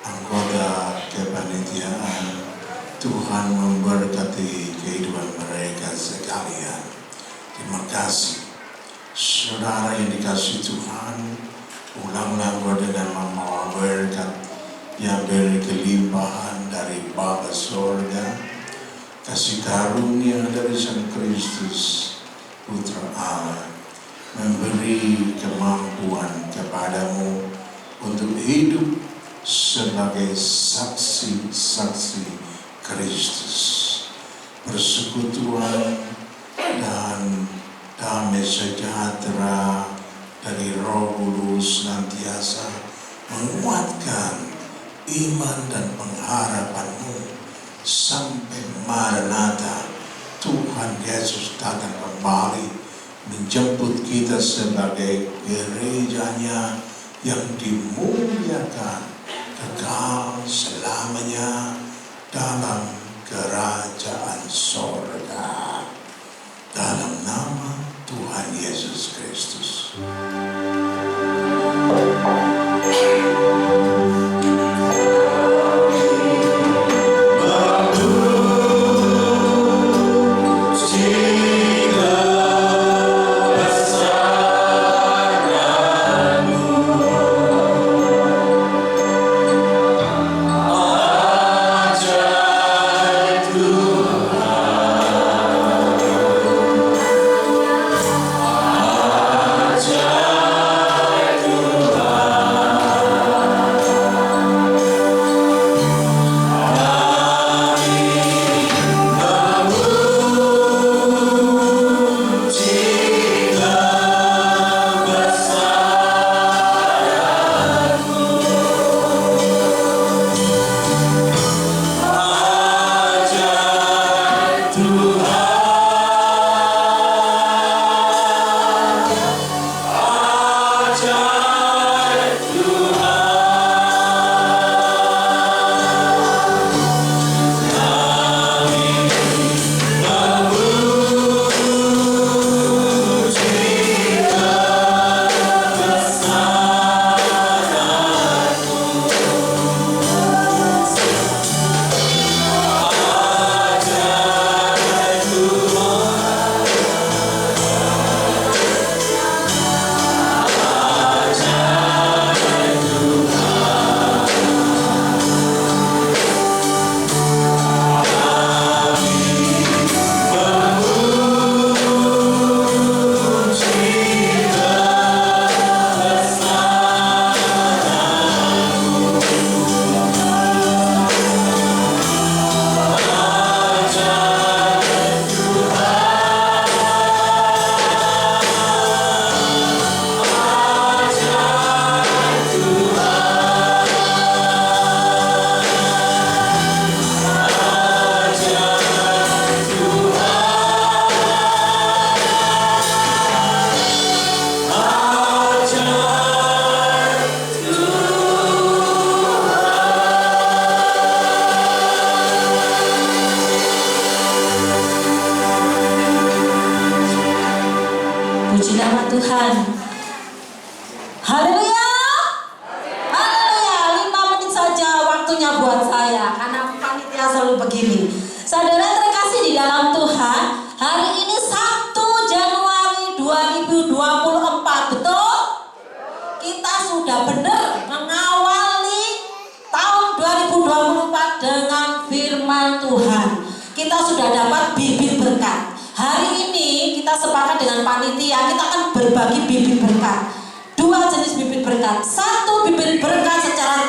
anggota kepanitiaan. Tuhan memberkati kehidupan mereka sekalian. Terima kasih. Saudara yang dikasihi Tuhan, ulanglah dengan membawa berkat yang berkelimpahan dari Bapa surga, kasih karunia dari Sang Kristus Putra Allah, memberi kemampuan kepadamu untuk hidup sebagai saksi-saksi Kristus, persekutuan dan damai sejahtera dari Roh Kudus senantiasa menguatkan iman dan pengharapan-Mu sampai Maranatha Tuhan Yesus datang kembali menjemput kita sebagai gerejanya yang dimuliakan kekal selamanya dalam kerajaan sorga. Dalam nama Tuhan Yesus Kristus. Puji nama Tuhan. Haleluya. Haleluya. 5 menit saja waktunya buat saya, karena panitia selalu begini. Saudara terkasih di dalam Tuhan, hari ini 1 Januari 2024, betul? Kita sudah benar mengawali tahun 2024 dengan firman Tuhan. Kita sudah dapat bibit berkat. Hari ini kita sepakat dengan panitia, kita akan berbagi bibit berkat. 2 jenis bibit berkat. 1 bibit berkat secara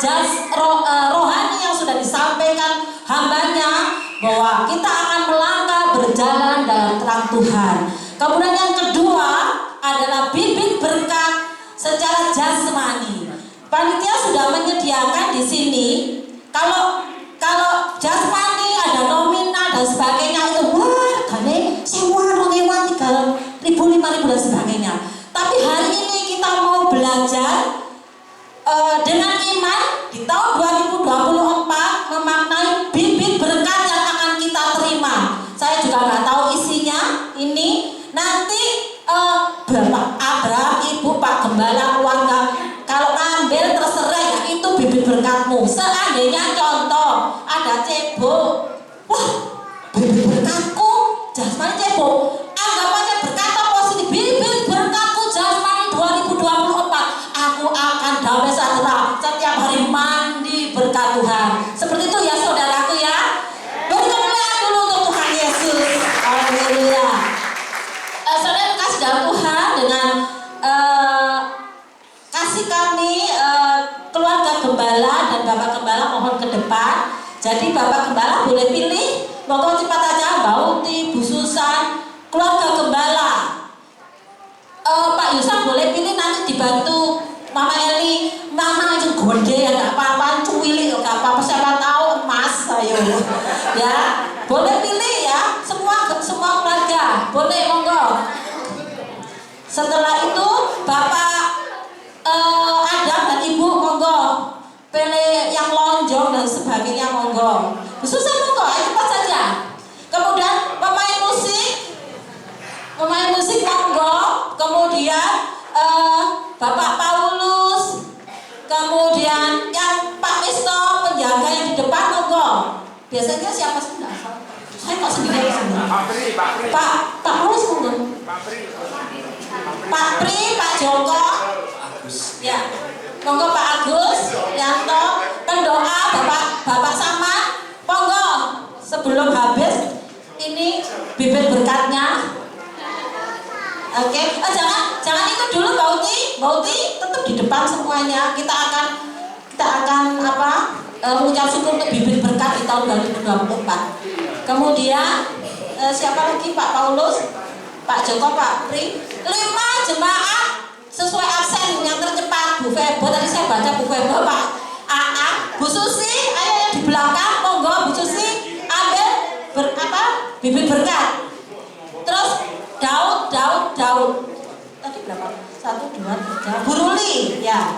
rohani yang sudah disampaikan hambanya, bahwa kita akan melangkah berjalan dalam terang Tuhan. Kemudian yang kedua adalah bibit berkat secara jasmani. Panitia sudah menyediakan di sini. Kalau jasmani ada nominal dan sebagainya, itu harganya sewa 3.000, 5.000 dan sebagainya. Tapi hari ini kita mau belajar dengan iman di tahun 2024 memaknai bibit berkat yang akan kita terima. Saya juga nggak tahu isinya ini. Nanti Bapak Abraham, Ibu, Pak Gembala, keluarga, kalau ngambil terserah ya, itu bibit berkatmu. Seandainya contoh ada cebok, wah bibit berkatku jasmani cebok, anggap aja berkata positif, bibit berkatku jasmani 2024, aku akan damai sejahtera setiap hari mandi berkat Tuhan. Seperti itu ya saudaraku ya. Beri kemuliaan dulu untuk Tuhan Yesus. Haleluya. Saudara kasih dalam Tuhan, dengan kasih kami keluarga gembala dan Bapak Gembala mohon ke depan. Jadi Bapak Gembala boleh pilih, monggo cepat aja, Mbak Uti, Bu Susan, keluarga gembala. Pak Yusak boleh pilih, nanti dibantu Mama Eli. Mama itu gede ya, gak apa-apa, cuwili gak apa-apa, siapa tahu emas, ayo ya. Boleh pilih ya, semua keluarga, boleh monggo. Setelah itu Bapak Adam dan Ibu monggo pilih yang lonjong dan sebagainya monggo. Susah monggo, ayo cepat saja. Kemudian pemain musik monggo. Kemudian Bapak Paulus. Kemudian yang Pak Misto penjaga yang di depan monggo. Biasanya siapa sih? Saya kok sendiri sini. Pak Paulus monggo. Pak Pri, Pak Joko. Ya. Monggo Pak Agus, Yanto, pendoa Bapak Sama, monggo sebelum habis ini bibit berkatnya. Oke, jangan itu dulu Mbak Uti tetap di depan semuanya. Kita akan mengucap syukur untuk bibit berkat di tahun 2024. Kemudian siapa lagi? Pak Paulus, Pak Joko, Pak Pri, 5 jemaat sesuai absen yang tercepat. Bu Febo, tadi saya baca Bu Febo, Pak AA, Bu Susi, ayo yang di belakang, monggo Bu Susi ambil bibit berkat. Terus Daud. Tadi berapa? 1, 2, 3. Bu Ruli, ya.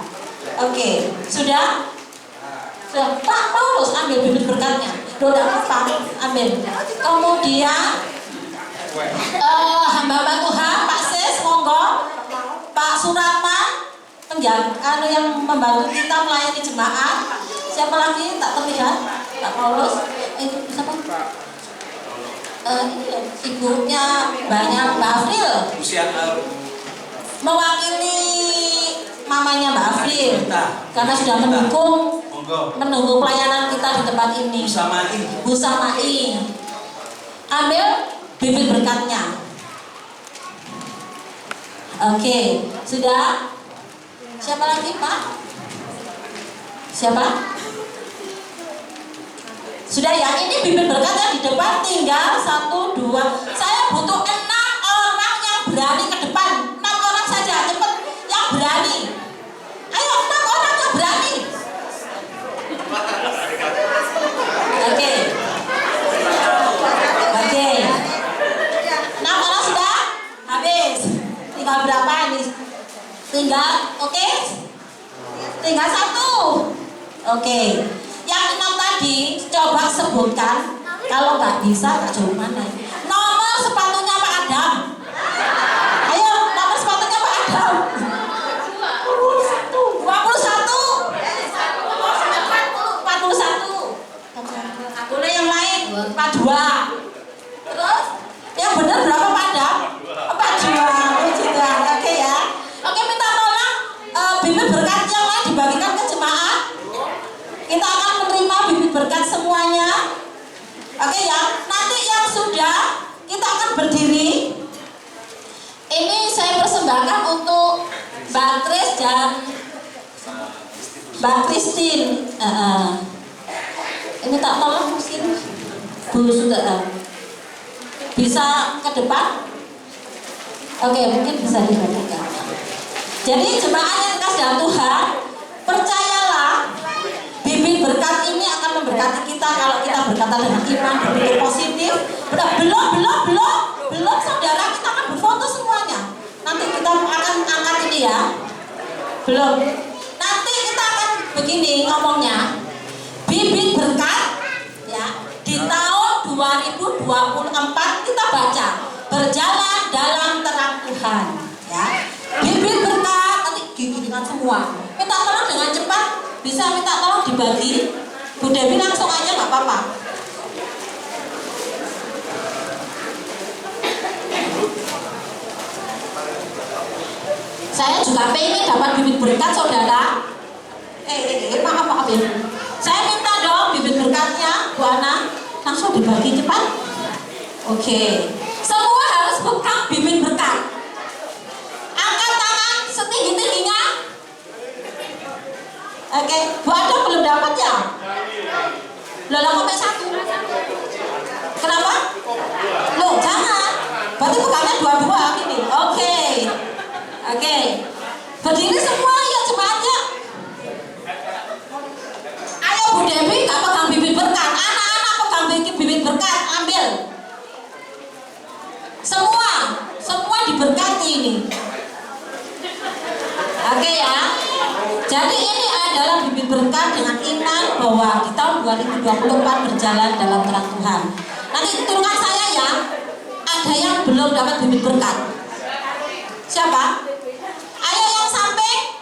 Oke, sudah. Pak Paulus ambil bibit berkatnya. Doa apa? Ambil. Kemudian hamba Tuhan, Pak Sis, monggo. Pak Suratman, penjaga yang membantu kita melayani jemaat. Siapa lagi? Tak terlihat. Pak Paulus. Itu siapa? Ibunya banyak, Mbak Afril. Mewakili mamanya Mbak Afril. Karena sudah menunggu pelayanan kita di tempat ini. Bu Samai. Ambil bibit berkatnya. Oke, sudah. Siapa lagi Pak? Siapa? Sudah ya, ini bibit berkatnya di depan tinggal 1, 2. Saya butuh 6 orang yang berani ke depan. 6 orang saja, cepat yang berani. Ayo 6 orang yang berani. Oke. 6 orang sudah habis. Tinggal berapa nih? Tinggal, oke? Tinggal 1. Oke. Yang 6 tadi coba sebutkan. Kalau nggak bisa, tak jauh mana? Nomor sepatunya Pak Adam. Ayo, nomor sepatunya Pak Adam. 21. 41. Boleh yang lain? 42. Terus yang benar berapa Pak Adam? 42. Oke ya. Oke, minta tolong bibit berkat yang lain dibagikan ke jemaat. Kita akan menerima bibit berkat semuanya. Oke ya. Nanti yang sudah kita akan berdiri. Ini saya persembahkan untuk Mbak Kris dan Mbak Christine. Ini tak tolong mungkin Bu sudah bisa ke depan. Oke, mungkin bisa dibagikan. Jadi jemaat yang dikasih dalam Tuhan, percayalah bibit berkat ini akan memberkati kita kalau kita berkata dengan iman, berpikir positif. Belum saudara, kita akan berfoto semuanya. Nanti kita akan angkat ini ya. Belum. Nanti kita akan begini ngomongnya. Bibit berkat ya di tahun 2024 kita baca berjalan dalam terang Tuhan ya. Bibit berkat nanti diingat semua. Minta tolong dengan cepat, bisa minta tolong dibagi. Bu Dewi langsung aja nggak apa-apa. Saya juga pengen dapat bibit berkat saudara. Maaf ya. Saya minta dong bibit berkatnya Bu Ana langsung dibagi cepat. Oke. Semua harus pegang bibit berkat. Angkat tangan setinggi-tingginya. Oke, Bu Ana belum dapat ya? Loh, sampai 1. Kenapa? Loh, jangan. Berarti pegangnya 2 gini. Oke. Berdiri semua ya jemaatnya. Ayo Bu Dewi gak pegang bibit berkat. Anak-anak pegang bibit berkat, ambil. Semua diberkati ini. Jadi ini adalah bibit berkat dengan iman bahwa di tahun 2024 berjalan dalam terang Tuhan. Nanti turunkan saya ya. Ada yang belum dapat bibit berkat. Siapa? Ayo yang samping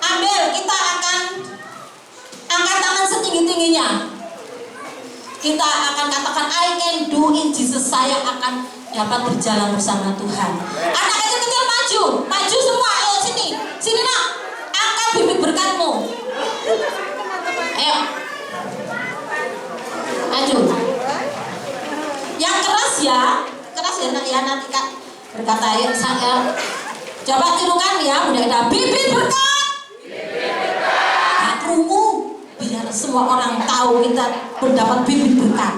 ambil, kita akan angkat tangan setinggi-tingginya. Kita akan katakan I can do in Jesus, saya akan dapat berjalan bersama Tuhan. Anak kecil-kecil maju, maju semua, ayo sini, sini nak, angkat bibit berkatmu. Ayo, maju. Yang keras ya nak ya, nanti Kak berkata ayo saya. Coba tirukan ya, udah bibit berkat. Krungu biar semua orang tahu kita mendapat bibit berkat.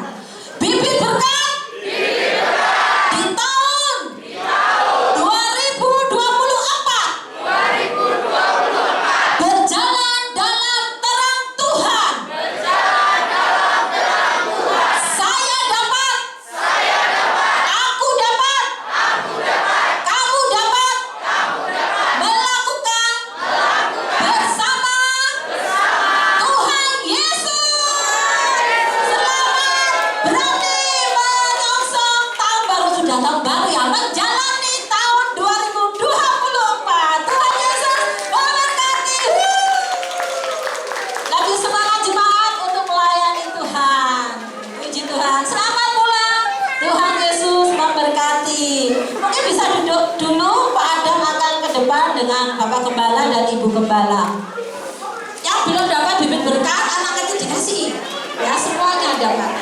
Bibit berkat di tahun 2024 berjalan dalam terang Tuhan. Saya dapat, aku dapat, kamu dapat melakukan bersama Tuhan Yesus. Selamat berani menyongsong tahun baru, sudah tahun baru ya, menjalani tahun 2024. Tuhan Yesus memberkati. Lagi semangat jemaat untuk melayani Tuhan. Puji Tuhan. Selamat pulang. Tuhan Yesus memberkati. Mungkin bisa duduk dulu, Pak Adam akan ke depan dengan Bapak Gembala dan Ibu Gembala. Yang belum dapat bibit berkat, anak kecil dikasih. Ya, semuanya dapat.